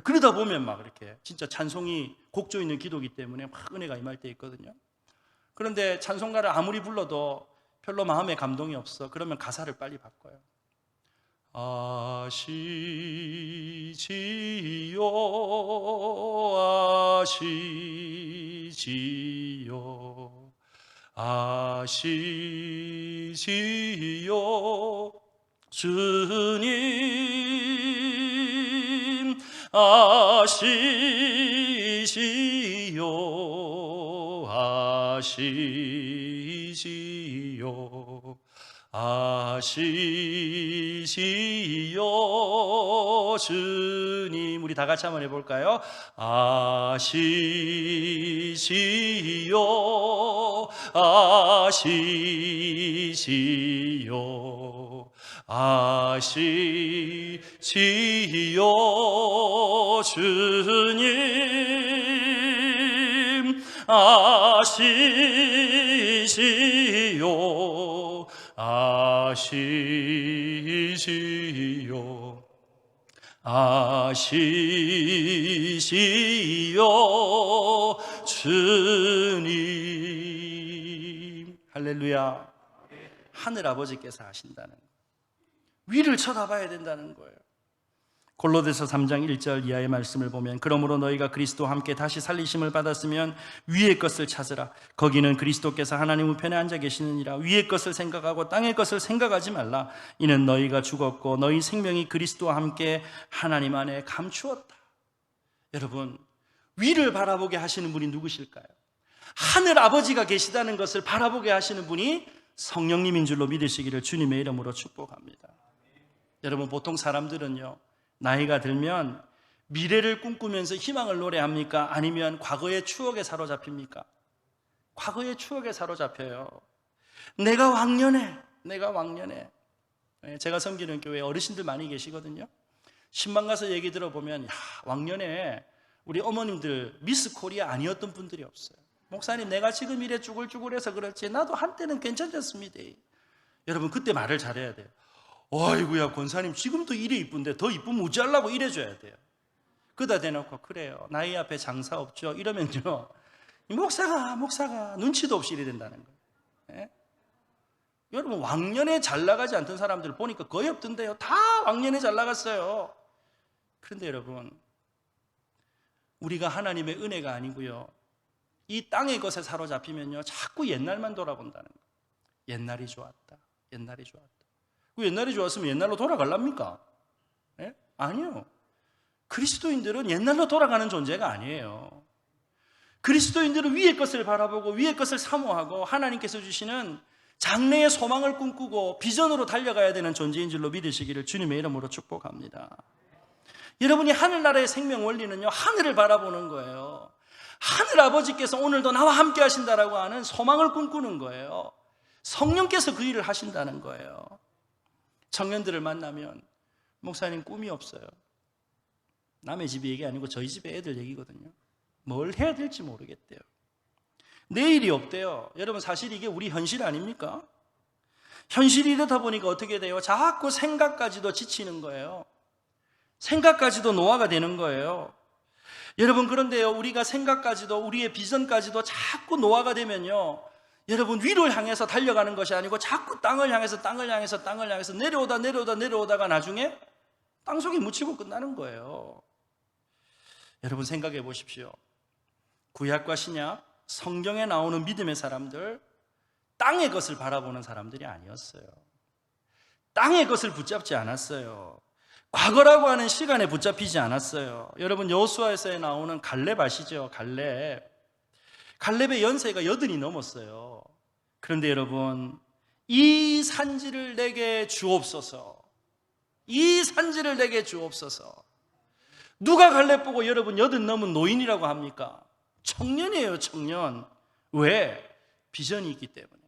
그러다 보면 막 이렇게 진짜 찬송이 곡조 있는 기도기 때문에 막 은혜가 임할 때 있거든요. 그런데 찬송가를 아무리 불러도 별로 마음에 감동이 없어. 그러면 가사를 빨리 바꿔요. 아시지요 주님, 아시지요 주님. 우리 다 같이 한번 해볼까요? 아시지요 주님, 아시지요 주님. 할렐루야. 하늘 아버지께서 아신다는 거예요. 위를 쳐다봐야 된다는 거예요. 골로새서 3장 1절 이하의 말씀을 보면, 그러므로 너희가 그리스도와 함께 다시 살리심을 받았으면 위의 것을 찾으라. 거기는 그리스도께서 하나님 우편에 앉아 계시느니라. 위의 것을 생각하고 땅의 것을 생각하지 말라. 이는 너희가 죽었고 너희 생명이 그리스도와 함께 하나님 안에 감추었다. 여러분, 위를 바라보게 하시는 분이 누구실까요? 하늘 아버지가 계시다는 것을 바라보게 하시는 분이 성령님인 줄로 믿으시기를 주님의 이름으로 축복합니다. 여러분, 보통 사람들은요, 나이가 들면 미래를 꿈꾸면서 희망을 노래합니까? 아니면 과거의 추억에 사로잡힙니까? 과거의 추억에 사로잡혀요. 내가 왕년에. 제가 섬기는 교회에 어르신들 많이 계시거든요. 신방 가서 얘기 들어보면 왕년에 우리 어머님들 미스 코리아 아니었던 분들이 없어요. 목사님, 내가 지금 이래 쭈글쭈글해서 그렇지 나도 한때는 괜찮았습니다. 여러분, 그때 말을 잘해야 돼요. 어이구야, 권사님 지금도 이래 이쁜데 더 이쁘면 어찌하려고 이래줘야 돼요. 그다 대놓고 그래요, 나이 앞에 장사 없죠, 이러면요 이 목사가 눈치도 없이 이래 된다는 거예요. 예? 여러분, 왕년에 잘 나가지 않던 사람들 보니까 거의 없던데요. 다 왕년에 잘 나갔어요. 그런데 여러분, 우리가 하나님의 은혜가 아니고요, 이 땅의 것에 사로잡히면요 자꾸 옛날만 돌아본다는 거예요. 옛날이 좋았다. 그 옛날이 좋았으면 옛날로 돌아갈랍니까? 예? 아니요. 그리스도인들은 옛날로 돌아가는 존재가 아니에요. 그리스도인들은 위의 것을 바라보고 위의 것을 사모하고 하나님께서 주시는 장래의 소망을 꿈꾸고 비전으로 달려가야 되는 존재인 줄로 믿으시기를 주님의 이름으로 축복합니다. 여러분이 하늘나라의 생명 원리는요, 하늘을 바라보는 거예요. 하늘 아버지께서 오늘도 나와 함께 하신다라고 하는 소망을 꿈꾸는 거예요. 성령께서 그 일을 하신다는 거예요. 청년들을 만나면 목사님 꿈이 없어요. 남의 집 얘기 아니고 저희 집에 애들 얘기거든요. 뭘 해야 될지 모르겠대요. 내일이 없대요. 여러분, 사실 이게 우리 현실 아닙니까? 현실이 이렇다 보니까 어떻게 돼요? 자꾸 생각까지도 지치는 거예요. 생각까지도 노화가 되는 거예요. 여러분, 그런데요, 우리가 생각까지도, 우리의 비전까지도 자꾸 노화가 되면요, 여러분, 위를 향해서 달려가는 것이 아니고 자꾸 땅을 향해서 내려오다가 나중에 땅속에 묻히고 끝나는 거예요. 여러분, 생각해 보십시오. 구약과 신약, 성경에 나오는 믿음의 사람들, 땅의 것을 바라보는 사람들이 아니었어요. 땅의 것을 붙잡지 않았어요. 과거라고 하는 시간에 붙잡히지 않았어요. 여러분, 여호수아서에 나오는 갈렙 아시죠? 갈렙의 연세가 80이 넘었어요. 그런데 여러분, 이 산지를 내게 주옵소서. 누가 갈렙 보고 여러분 80 넘은 노인이라고 합니까? 청년이에요, 청년. 왜? 비전이 있기 때문에.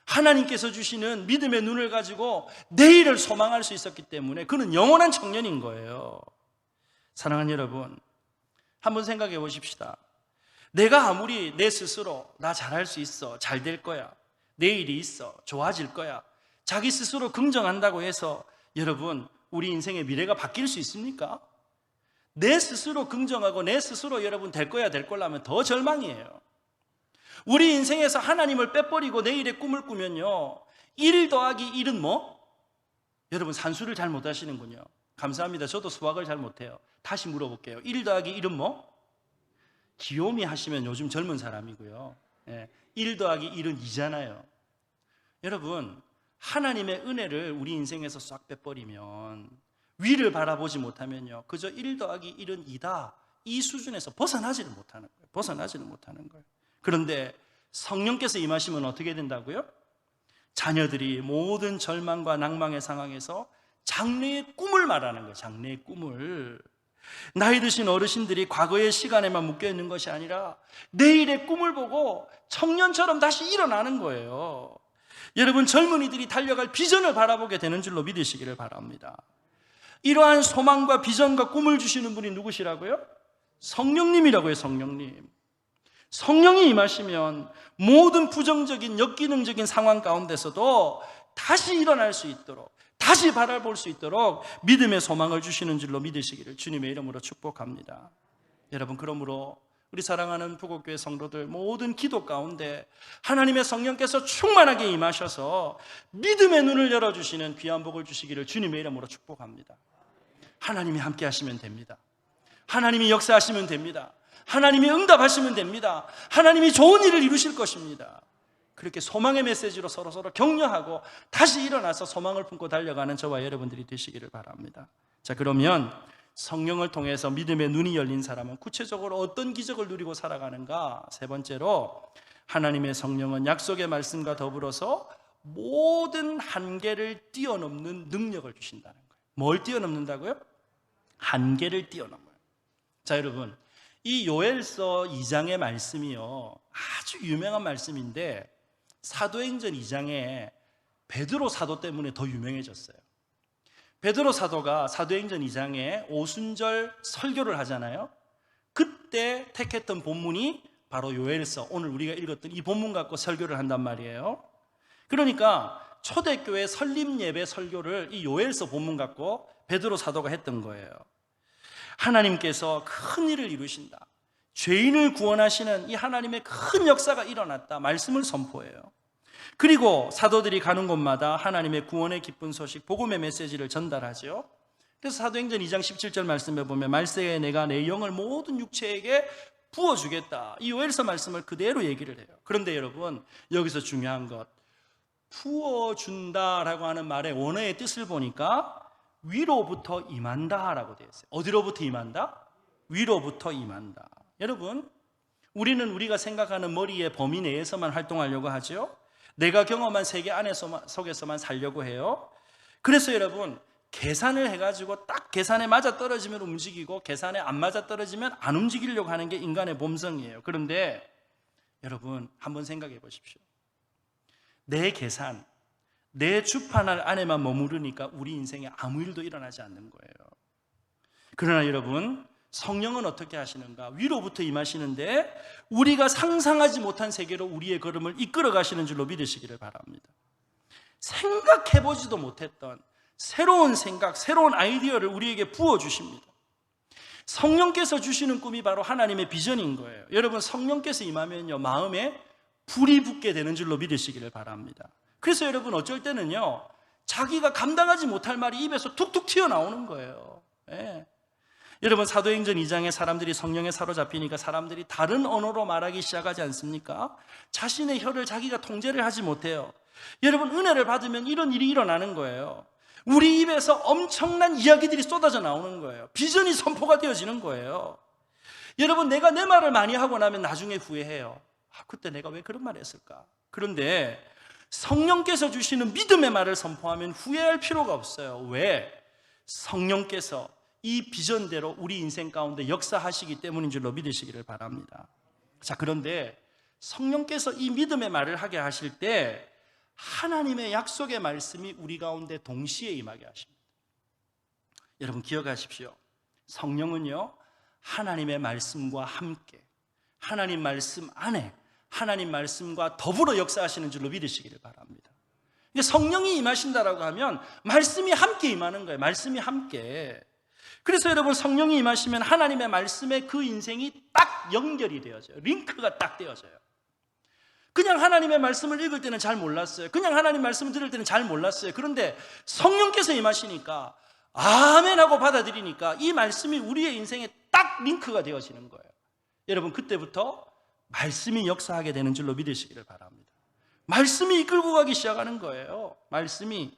하나님께서 주시는 믿음의 눈을 가지고 내일을 소망할 수 있었기 때문에 그는 영원한 청년인 거예요. 사랑하는 여러분, 한번 생각해 보십시다. 내가 아무리 내 스스로 나 잘할 수 있어, 잘 될 거야, 내일이 있어, 좋아질 거야, 자기 스스로 긍정한다고 해서 여러분, 우리 인생의 미래가 바뀔 수 있습니까? 내 스스로 긍정하고 내 스스로 여러분 될 거야 될 걸로 하면 더 절망이에요. 우리 인생에서 하나님을 빼버리고 내일의 꿈을 꾸면요, 1 더하기 1은 뭐? 여러분, 산수를 잘 못하시는군요. 감사합니다. 저도 수학을 잘 못해요. 다시 물어볼게요. 1 더하기 1은 뭐? 귀요미 하시면 요즘 젊은 사람이고요. 1 더하기 1은 2잖아요. 여러분, 하나님의 은혜를 우리 인생에서 싹 빼버리면, 위를 바라보지 못하면요, 그저 1 더하기 1은 2다, 이 수준에서 벗어나지를 못하는 거예요. 그런데 성령께서 임하시면 어떻게 된다고요? 자녀들이 모든 절망과 낭망의 상황에서 장래의 꿈을 말하는 거예요. 장래의 꿈을. 나이 드신 어르신들이 과거의 시간에만 묶여있는 것이 아니라 내일의 꿈을 보고 청년처럼 다시 일어나는 거예요. 여러분, 젊은이들이 달려갈 비전을 바라보게 되는 줄로 믿으시기를 바랍니다. 이러한 소망과 비전과 꿈을 주시는 분이 누구시라고요? 성령님이라고요. 성령님. 성령이 임하시면 모든 부정적인 역기능적인 상황 가운데서도 다시 일어날 수 있도록, 다시 바라볼 수 있도록 믿음의 소망을 주시는 줄로 믿으시기를 주님의 이름으로 축복합니다. 여러분, 그러므로 우리 사랑하는 부곡교회 성도들 모든 기도 가운데 하나님의 성령께서 충만하게 임하셔서 믿음의 눈을 열어주시는 귀한 복을 주시기를 주님의 이름으로 축복합니다. 하나님이 함께 하시면 됩니다. 하나님이 역사하시면 됩니다. 하나님이 응답하시면 됩니다. 하나님이 좋은 일을 이루실 것입니다. 그렇게 소망의 메시지로 서로 격려하고 다시 일어나서 소망을 품고 달려가는 저와 여러분들이 되시기를 바랍니다. 자, 그러면 성령을 통해서 믿음의 눈이 열린 사람은 구체적으로 어떤 기적을 누리고 살아가는가? 세 번째로, 하나님의 성령은 약속의 말씀과 더불어서 모든 한계를 뛰어넘는 능력을 주신다는 거예요. 뭘 뛰어넘는다고요? 한계를 뛰어넘어요. 자, 여러분, 이 요엘서 2장의 말씀이요, 아주 유명한 말씀인데 사도행전 2장에 베드로 사도 때문에 더 유명해졌어요. 베드로 사도가 사도행전 2장에 오순절 설교를 하잖아요. 그때 택했던 본문이 바로 요엘서, 오늘 우리가 읽었던 이 본문 갖고 설교를 한단 말이에요. 그러니까 초대교회 설립 예배 설교를 이 요엘서 본문 갖고 베드로 사도가 했던 거예요. 하나님께서 큰 일을 이루신다, 죄인을 구원하시는 이 하나님의 큰 역사가 일어났다, 말씀을 선포해요. 그리고 사도들이 가는 곳마다 하나님의 구원의 기쁜 소식, 복음의 메시지를 전달하죠. 그래서 사도행전 2장 17절 말씀에 보면 말세에 내가 내 영을 모든 육체에게 부어주겠다, 이 요엘서 말씀을 그대로 얘기를 해요. 그런데 여러분, 여기서 중요한 것, 부어준다라고 하는 말의 원어의 뜻을 보니까 위로부터 임한다라고 되어 있어요. 어디로부터 임한다? 위로부터 임한다. 여러분, 우리는 우리가 생각하는 머리의 범위 내에서만 활동하려고 하죠. 내가 경험한 세계 속에서만 살려고 해요. 그래서 여러분, 계산을 해가지고 딱 계산에 맞아 떨어지면 움직이고 계산에 안 맞아 떨어지면 안 움직이려고 하는 게 인간의 본성이에요. 그런데 여러분, 한번 생각해 보십시오. 내 계산, 내 주판알 안에만 머무르니까 우리 인생에 아무 일도 일어나지 않는 거예요. 그러나 여러분, 성령은 어떻게 하시는가? 위로부터 임하시는데 우리가 상상하지 못한 세계로 우리의 걸음을 이끌어 가시는 줄로 믿으시기를 바랍니다. 생각해보지도 못했던 새로운 생각, 새로운 아이디어를 우리에게 부어주십니다. 성령께서 주시는 꿈이 바로 하나님의 비전인 거예요. 여러분, 성령께서 임하면요, 마음에 불이 붙게 되는 줄로 믿으시기를 바랍니다. 그래서 여러분, 어쩔 때는요, 자기가 감당하지 못할 말이 입에서 툭툭 튀어나오는 거예요. 예. 여러분, 사도행전 2장에 사람들이 성령에 사로잡히니까 사람들이 다른 언어로 말하기 시작하지 않습니까? 자신의 혀를 자기가 통제를 하지 못해요. 여러분, 은혜를 받으면 이런 일이 일어나는 거예요. 우리 입에서 엄청난 이야기들이 쏟아져 나오는 거예요. 비전이 선포가 되어지는 거예요. 여러분, 내가 내 말을 많이 하고 나면 나중에 후회해요. 그때 내가 왜 그런 말을 했을까? 그런데 성령께서 주시는 믿음의 말을 선포하면 후회할 필요가 없어요. 왜? 성령께서 이 비전대로 우리 인생 가운데 역사하시기 때문인 줄로 믿으시기를 바랍니다. 자, 그런데 성령께서 이 믿음의 말을 하게 하실 때 하나님의 약속의 말씀이 우리 가운데 동시에 임하게 하십니다. 여러분, 기억하십시오. 성령은요, 하나님의 말씀과 함께, 하나님 말씀 안에, 하나님 말씀과 더불어 역사하시는 줄로 믿으시기를 바랍니다. 성령이 임하신다라고 하면 말씀이 함께 임하는 거예요. 말씀이 함께. 그래서 여러분, 성령이 임하시면 하나님의 말씀에 그 인생이 딱 연결이 되어져요. 링크가 딱 되어져요. 그냥 하나님의 말씀을 읽을 때는 잘 몰랐어요. 그냥 하나님 말씀을 들을 때는 잘 몰랐어요. 그런데 성령께서 임하시니까 아멘 하고 받아들이니까 이 말씀이 우리의 인생에 딱 링크가 되어지는 거예요. 여러분, 그때부터 말씀이 역사하게 되는 줄로 믿으시기를 바랍니다. 말씀이 이끌고 가기 시작하는 거예요. 말씀이.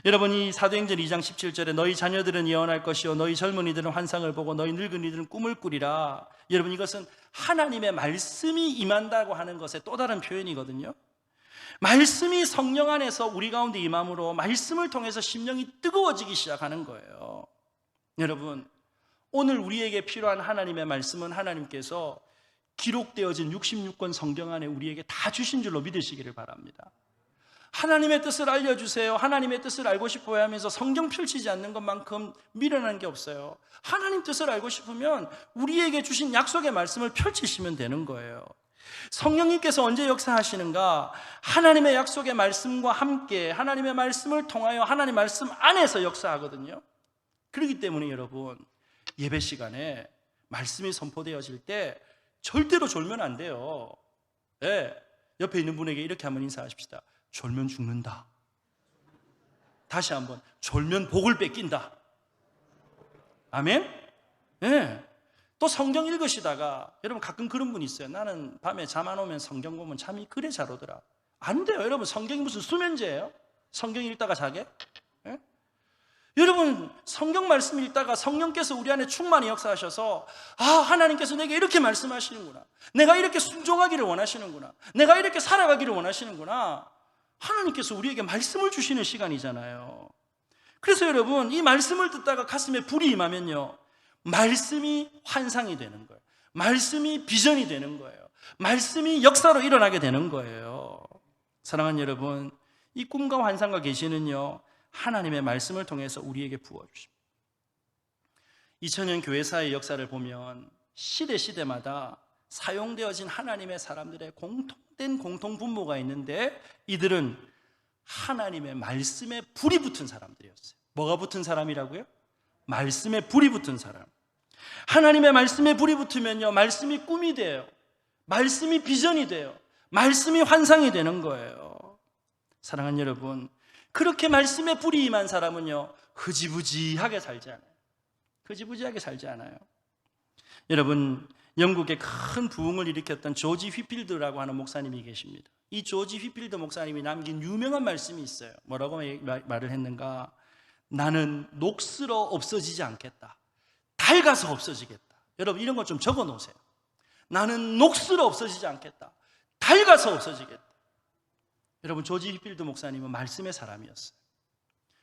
여러분, 이 사도행전 2장 17절에 너희 자녀들은 예언할 것이요 너희 젊은이들은 환상을 보고 너희 늙은이들은 꿈을 꾸리라. 여러분, 이것은 하나님의 말씀이 임한다고 하는 것의 또 다른 표현이거든요. 말씀이 성령 안에서 우리 가운데 임함으로 말씀을 통해서 심령이 뜨거워지기 시작하는 거예요. 여러분, 오늘 우리에게 필요한 하나님의 말씀은 하나님께서 기록되어진 66권 성경 안에 우리에게 다 주신 줄로 믿으시기를 바랍니다. 하나님의 뜻을 알려주세요, 하나님의 뜻을 알고 싶어야 하면서 성경 펼치지 않는 것만큼 미련한 게 없어요. 하나님 뜻을 알고 싶으면 우리에게 주신 약속의 말씀을 펼치시면 되는 거예요. 성령님께서 언제 역사하시는가? 하나님의 약속의 말씀과 함께 하나님의 말씀을 통하여 하나님 말씀 안에서 역사하거든요. 그렇기 때문에 여러분, 예배 시간에 말씀이 선포되어질 때 절대로 졸면 안 돼요. 네. 옆에 있는 분에게 이렇게 한번 인사하십시다. 졸면 죽는다. 다시 한번, 졸면 복을 뺏긴다. 아멘? 네. 또 성경 읽으시다가 여러분, 가끔 그런 분 있어요. 나는 밤에 잠 안 오면 성경 보면 잠이 그래 잘 오더라. 안 돼요. 여러분, 성경이 무슨 수면제예요? 성경 읽다가 자게? 네? 여러분, 성경 말씀 읽다가 성령께서 우리 안에 충만히 역사하셔서 하나님께서 내게 이렇게 말씀하시는구나, 내가 이렇게 순종하기를 원하시는구나, 내가 이렇게 살아가기를 원하시는구나, 하나님께서 우리에게 말씀을 주시는 시간이잖아요. 그래서 여러분, 이 말씀을 듣다가 가슴에 불이 임하면요, 말씀이 환상이 되는 거예요. 말씀이 비전이 되는 거예요. 말씀이 역사로 일어나게 되는 거예요. 사랑하는 여러분, 이 꿈과 환상과 계시는요, 하나님의 말씀을 통해서 우리에게 부어주십니다. 2000년 교회사의 역사를 보면 시대마다 사용되어진 하나님의 사람들의 공통된 공통분모가 있는데, 이들은 하나님의 말씀에 불이 붙은 사람들이었어요. 뭐가 붙은 사람이라고요? 말씀에 불이 붙은 사람. 하나님의 말씀에 불이 붙으면요, 말씀이 꿈이 돼요. 말씀이 비전이 돼요. 말씀이 환상이 되는 거예요. 사랑하는 여러분, 그렇게 말씀에 불이 임한 사람은요, 흐지부지하게 살지 않아요. 흐지부지하게 살지 않아요. 여러분, 영국의 큰 부흥을 일으켰던 조지 휘필드라고 하는 목사님이 계십니다. 이 조지 휘필드 목사님이 남긴 유명한 말씀이 있어요. 뭐라고 말을 했는가? 나는 녹슬어 없어지지 않겠다. 닳아서 없어지겠다. 여러분, 이런 거 좀 적어 놓으세요. 나는 녹슬어 없어지지 않겠다. 닳아서 없어지겠다. 여러분, 조지 휘필드 목사님은 말씀의 사람이었어요.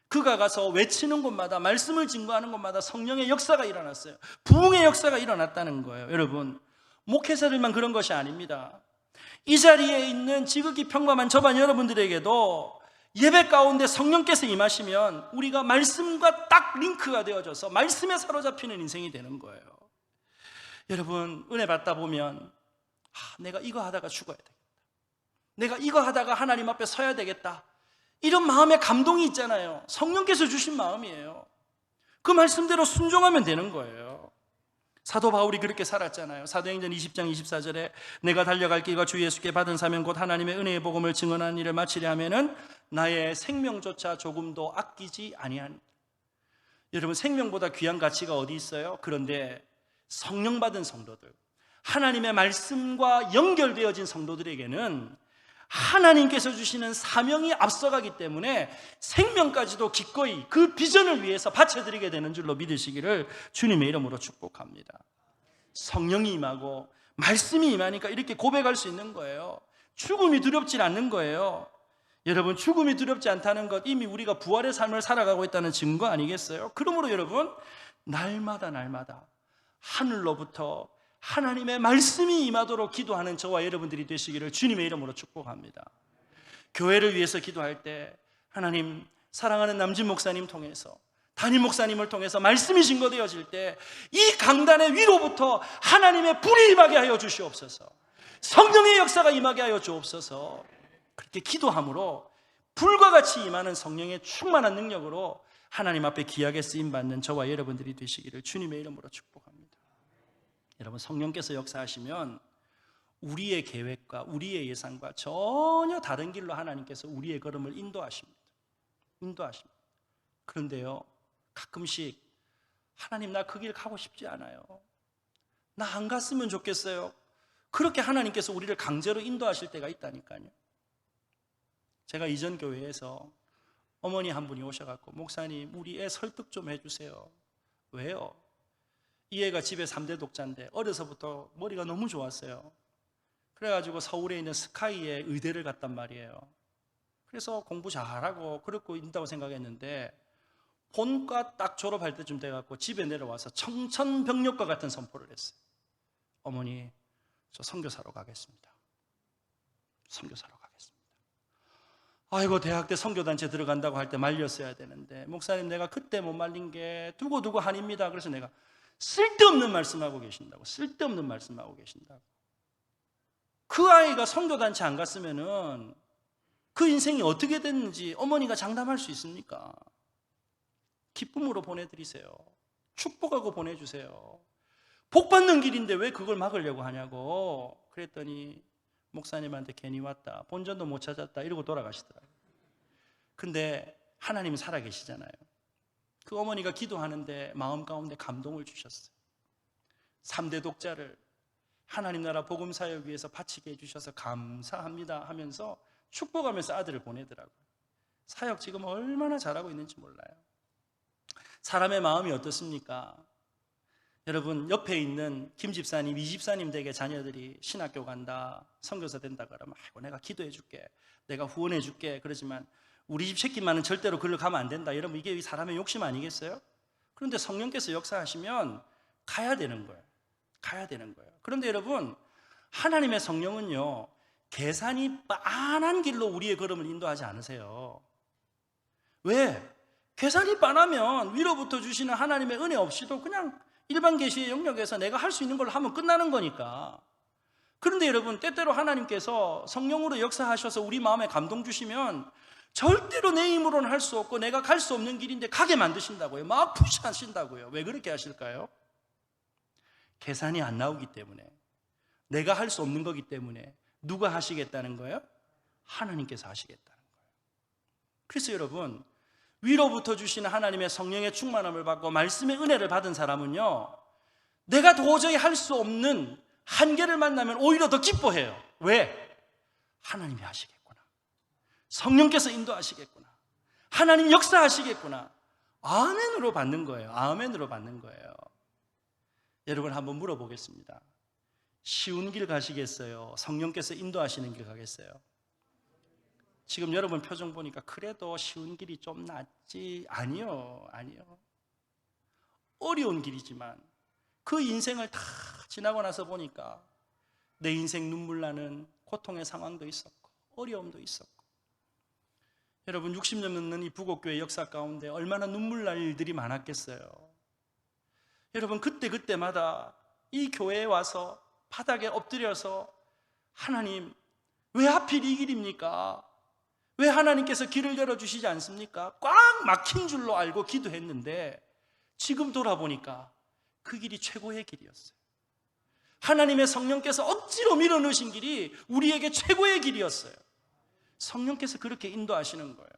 그가 가서 외치는 곳마다, 말씀을 증거하는 곳마다 성령의 역사가 일어났어요. 부흥의 역사가 일어났다는 거예요. 여러분, 목회자들만 그런 것이 아닙니다. 이 자리에 있는 지극히 평범한 저반 여러분들에게도 예배 가운데 성령께서 임하시면 우리가 말씀과 딱 링크가 되어져서 말씀에 사로잡히는 인생이 되는 거예요. 여러분, 은혜 받다 보면 내가 이거 하다가 죽어야 되겠다. 내가 이거 하다가 하나님 앞에 서야 되겠다. 이런 마음의 감동이 있잖아요. 성령께서 주신 마음이에요. 그 말씀대로 순종하면 되는 거예요. 사도 바울이 그렇게 살았잖아요. 사도행전 20장 24절에 내가 달려갈 길과 주 예수께 받은 사명 곧 하나님의 은혜의 복음을 증언하는 일을 마치려 하면은 나의 생명조차 조금도 아끼지 아니하니. 여러분, 생명보다 귀한 가치가 어디 있어요? 그런데 성령 받은 성도들, 하나님의 말씀과 연결되어진 성도들에게는 하나님께서 주시는 사명이 앞서가기 때문에 생명까지도 기꺼이 그 비전을 위해서 바쳐드리게 되는 줄로 믿으시기를 주님의 이름으로 축복합니다. 성령이 임하고 말씀이 임하니까 이렇게 고백할 수 있는 거예요. 죽음이 두렵지 않는 거예요. 여러분, 죽음이 두렵지 않다는 것, 이미 우리가 부활의 삶을 살아가고 있다는 증거 아니겠어요? 그러므로 여러분, 날마다 하늘로부터 하나님의 말씀이 임하도록 기도하는 저와 여러분들이 되시기를 주님의 이름으로 축복합니다. 교회를 위해서 기도할 때 하나님, 사랑하는 남진 목사님 통해서, 담임 목사님을 통해서 말씀이 증거되어질 때 이 강단의 위로부터 하나님의 불이 임하게 하여 주시옵소서. 성령의 역사가 임하게 하여 주옵소서. 그렇게 기도함으로 불과 같이 임하는 성령의 충만한 능력으로 하나님 앞에 귀하게 쓰임받는 저와 여러분들이 되시기를 주님의 이름으로 축복합니다. 여러분, 성령께서 역사하시면 우리의 계획과 우리의 예상과 전혀 다른 길로 하나님께서 우리의 걸음을 인도하십니다. 그런데요, 가끔씩 하나님, 나 그 길 가고 싶지 않아요. 나 안 갔으면 좋겠어요. 그렇게 하나님께서 우리를 강제로 인도하실 때가 있다니까요. 제가 이전 교회에서 어머니 한 분이 오셔갖고, 목사님, 우리 애 설득 좀 해주세요. 왜요? 이 애가 집에 3대 독자인데 어려서부터 머리가 너무 좋았어요. 그래가지고 서울에 있는 스카이에 의대를 갔단 말이에요. 그래서 공부 잘하고 그렇고 있다고 생각했는데 본과 딱 졸업할 때쯤 돼갖고 집에 내려와서 청천벽력과 같은 선포를 했어요. 어머니, 저 선교사로 가겠습니다. 선교사로 가겠습니다. 아이고, 대학 때 선교단체 들어간다고 할 때 말렸어야 되는데, 목사님, 내가 그때 못 말린 게 두고두고 한입니다. 그래서 내가 쓸데없는 말씀하고 계신다고. 그 아이가 선교단체 안 갔으면은 그 인생이 어떻게 됐는지 어머니가 장담할 수 있습니까? 기쁨으로 보내드리세요. 축복하고 보내주세요. 복 받는 길인데 왜 그걸 막으려고 하냐고. 그랬더니 목사님한테 괜히 왔다, 본전도 못 찾았다, 이러고 돌아가시더라고요. 근데 하나님은 살아계시잖아요. 그 어머니가 기도하는데 마음 가운데 감동을 주셨어요. 3대 독자를 하나님 나라 복음 사역 위해서 바치게 해주셔서 감사합니다 하면서 축복하면서 아들을 보내더라고요. 사역 지금 얼마나 잘하고 있는지 몰라요. 사람의 마음이 어떻습니까? 여러분, 옆에 있는 김 집사님, 이 집사님 댁의 자녀들이 신학교 간다, 선교사 된다 그러면 아이고, 내가 기도해 줄게, 내가 후원해 줄게. 그러지만 우리 집 새끼만은 절대로 글로 가면 안 된다. 여러분, 이게 사람의 욕심 아니겠어요? 그런데 성령께서 역사하시면 가야 되는 거예요. 가야 되는 거예요. 그런데 여러분, 하나님의 성령은요, 계산이 빤한 길로 우리의 걸음을 인도하지 않으세요. 왜? 계산이 빤하면 위로부터 주시는 하나님의 은혜 없이도 그냥 일반 계시의 영역에서 내가 할 수 있는 걸 하면 끝나는 거니까. 그런데 여러분, 때때로 하나님께서 성령으로 역사하셔서 우리 마음에 감동 주시면 절대로 내 힘으로는 할 수 없고 내가 갈 수 없는 길인데 가게 만드신다고요. 막 푸시하신다고요. 왜 그렇게 하실까요? 계산이 안 나오기 때문에, 내가 할 수 없는 거기 때문에. 누가 하시겠다는 거예요? 하나님께서 하시겠다는 거예요. 그래서 여러분, 위로부터 주시는 하나님의 성령의 충만함을 받고 말씀의 은혜를 받은 사람은요, 내가 도저히 할 수 없는 한계를 만나면 오히려 더 기뻐해요. 왜? 하나님이 하시겠구나. 성령께서 인도하시겠구나. 하나님 역사하시겠구나. 아멘으로 받는 거예요. 아멘으로 받는 거예요. 여러분, 한번 물어보겠습니다. 쉬운 길 가시겠어요? 성령께서 인도하시는 길 가겠어요? 지금 여러분 표정 보니까 그래도 쉬운 길이 좀 낫지. 아니요. 어려운 길이지만 그 인생을 다 지나고 나서 보니까 내 인생 눈물 나는 고통의 상황도 있었고 어려움도 있었고, 여러분 60년 넘는 이 부곡교회 역사 가운데 얼마나 눈물 날 일들이 많았겠어요. 여러분, 그때마다 이 교회에 와서 바닥에 엎드려서 하나님, 왜 하필 이 길입니까? 왜 하나님께서 길을 열어주시지 않습니까? 꽉 막힌 줄로 알고 기도했는데 지금 돌아보니까 그 길이 최고의 길이었어요. 하나님의 성령께서 억지로 밀어넣으신 길이 우리에게 최고의 길이었어요. 성령께서 그렇게 인도하시는 거예요.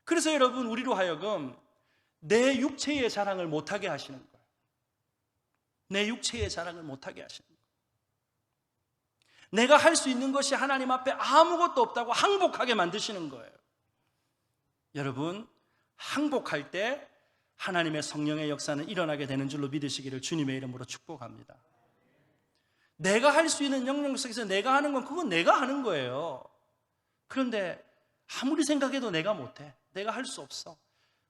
그래서 여러분, 우리로 하여금 내 육체의 자랑을 못하게 하시는 거예요. 내 육체의 자랑을 못하게 하시는 거예요. 내가 할 수 있는 것이 하나님 앞에 아무것도 없다고 항복하게 만드시는 거예요. 여러분, 항복할 때 하나님의 성령의 역사는 일어나게 되는 줄로 믿으시기를 주님의 이름으로 축복합니다. 내가 할 수 있는 영역 속에서 내가 하는 건 그건 내가 하는 거예요. 그런데 아무리 생각해도 내가 못해. 내가 할 수 없어.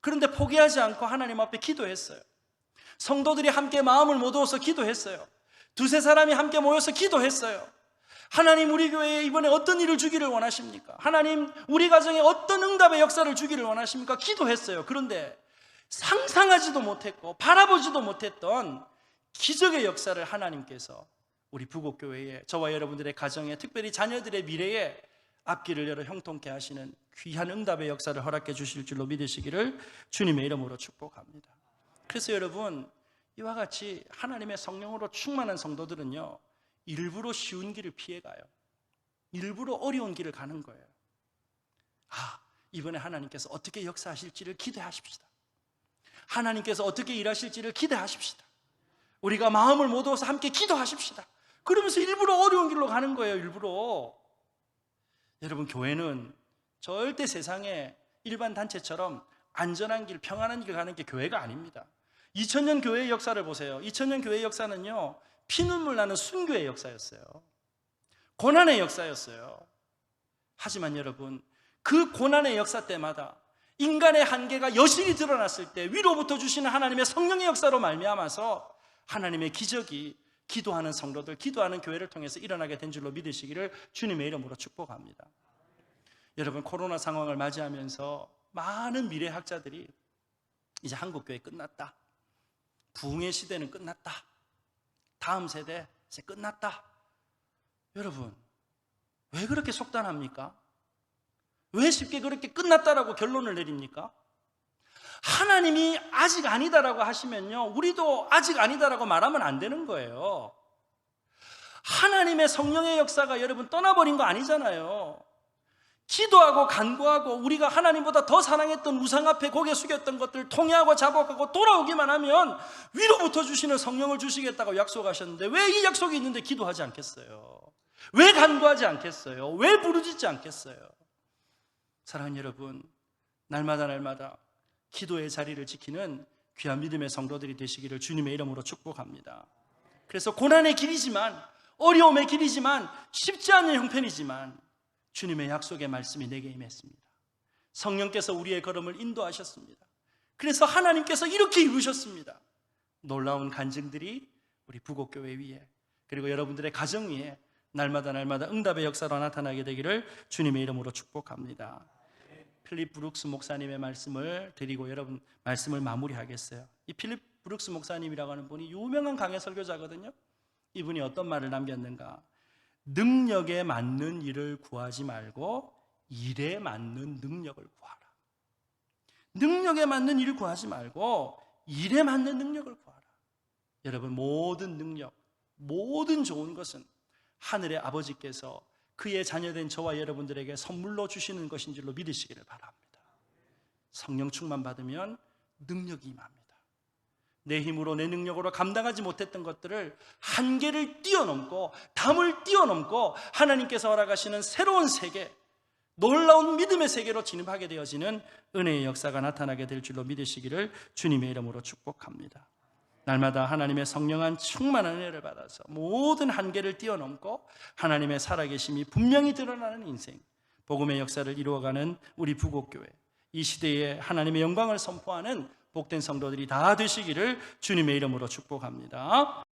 그런데 포기하지 않고 하나님 앞에 기도했어요. 성도들이 함께 마음을 모두어서 기도했어요. 두세 사람이 함께 모여서 기도했어요. 하나님, 우리 교회에 이번에 어떤 일을 주기를 원하십니까? 하나님, 우리 가정에 어떤 응답의 역사를 주기를 원하십니까? 기도했어요. 그런데 상상하지도 못했고 바라보지도 못했던 기적의 역사를 하나님께서 우리 부곡교회에, 저와 여러분들의 가정에, 특별히 자녀들의 미래에 앞길을 열어 형통케 하시는 귀한 응답의 역사를 허락해 주실 줄로 믿으시기를 주님의 이름으로 축복합니다. 그래서 여러분, 이와 같이 하나님의 성령으로 충만한 성도들은요, 일부러 쉬운 길을 피해가요. 일부러 어려운 길을 가는 거예요. 이번에 하나님께서 어떻게 역사하실지를 기대하십시다. 하나님께서 어떻게 일하실지를 기대하십시다. 우리가 마음을 모두어서 함께 기도하십시다. 그러면서 일부러 어려운 길로 가는 거예요. 일부러. 여러분, 교회는 절대 세상에 일반 단체처럼 안전한 길, 평안한 길 가는 게 교회가 아닙니다. 2000년 교회의 역사를 보세요. 2000년 교회의 역사는요, 피눈물 나는 순교의 역사였어요. 고난의 역사였어요. 하지만 여러분, 그 고난의 역사 때마다 인간의 한계가 여실히 드러났을 때 위로부터 주시는 하나님의 성령의 역사로 말미암아서 하나님의 기적이 기도하는 성도들, 기도하는 교회를 통해서 일어나게 된 줄로 믿으시기를 주님의 이름으로 축복합니다. 여러분, 코로나 상황을 맞이하면서 많은 미래학자들이 이제 한국교회 끝났다, 부흥의 시대는 끝났다, 다음 세대 이제 끝났다. 여러분, 왜 그렇게 속단합니까? 왜 쉽게 그렇게 끝났다라고 결론을 내립니까? 하나님이 아직 아니다라고 하시면요, 우리도 아직 아니다라고 말하면 안 되는 거예요. 하나님의 성령의 역사가 여러분 떠나버린 거 아니잖아요. 기도하고 간구하고 우리가 하나님보다 더 사랑했던 우상 앞에 고개 숙였던 것들 통회하고 자복하고 돌아오기만 하면 위로부터 주시는 성령을 주시겠다고 약속하셨는데, 왜 이 약속이 있는데 기도하지 않겠어요? 왜 간구하지 않겠어요? 왜 부르짖지 않겠어요? 사랑하는 여러분, 날마다 기도의 자리를 지키는 귀한 믿음의 성도들이 되시기를 주님의 이름으로 축복합니다. 그래서 고난의 길이지만, 어려움의 길이지만, 쉽지 않은 형편이지만 주님의 약속의 말씀이 내게 임했습니다. 성령께서 우리의 걸음을 인도하셨습니다. 그래서 하나님께서 이렇게 이루셨습니다. 놀라운 간증들이 우리 부곡교회 위에, 그리고 여러분들의 가정 위에 날마다 응답의 역사로 나타나게 되기를 주님의 이름으로 축복합니다. 필립 브룩스 목사님의 말씀을 드리고 여러분 말씀을 마무리하겠어요. 이 필립 브룩스 목사님이라고 하는 분이 유명한 강해 설교자거든요. 이분이 어떤 말을 남겼는가? 능력에 맞는 일을 구하지 말고 일에 맞는 능력을 구하라. 능력에 맞는 일을 구하지 말고 일에 맞는 능력을 구하라. 여러분, 모든 능력, 모든 좋은 것은 하늘의 아버지께서 그의 자녀된 저와 여러분들에게 선물로 주시는 것인 줄로 믿으시기를 바랍니다. 성령 충만 받으면 능력이 임합니다. 내 힘으로, 내 능력으로 감당하지 못했던 것들을 한계를 뛰어넘고, 담을 뛰어넘고 하나님께서 허락하시는 새로운 세계, 놀라운 믿음의 세계로 진입하게 되어지는 은혜의 역사가 나타나게 될 줄로 믿으시기를 주님의 이름으로 축복합니다. 날마다 하나님의 성령한 충만한 은혜를 받아서 모든 한계를 뛰어넘고 하나님의 살아계심이 분명히 드러나는 인생, 복음의 역사를 이루어가는 우리 부곡교회, 이 시대에 하나님의 영광을 선포하는 복된 성도들이 다 되시기를 주님의 이름으로 축복합니다.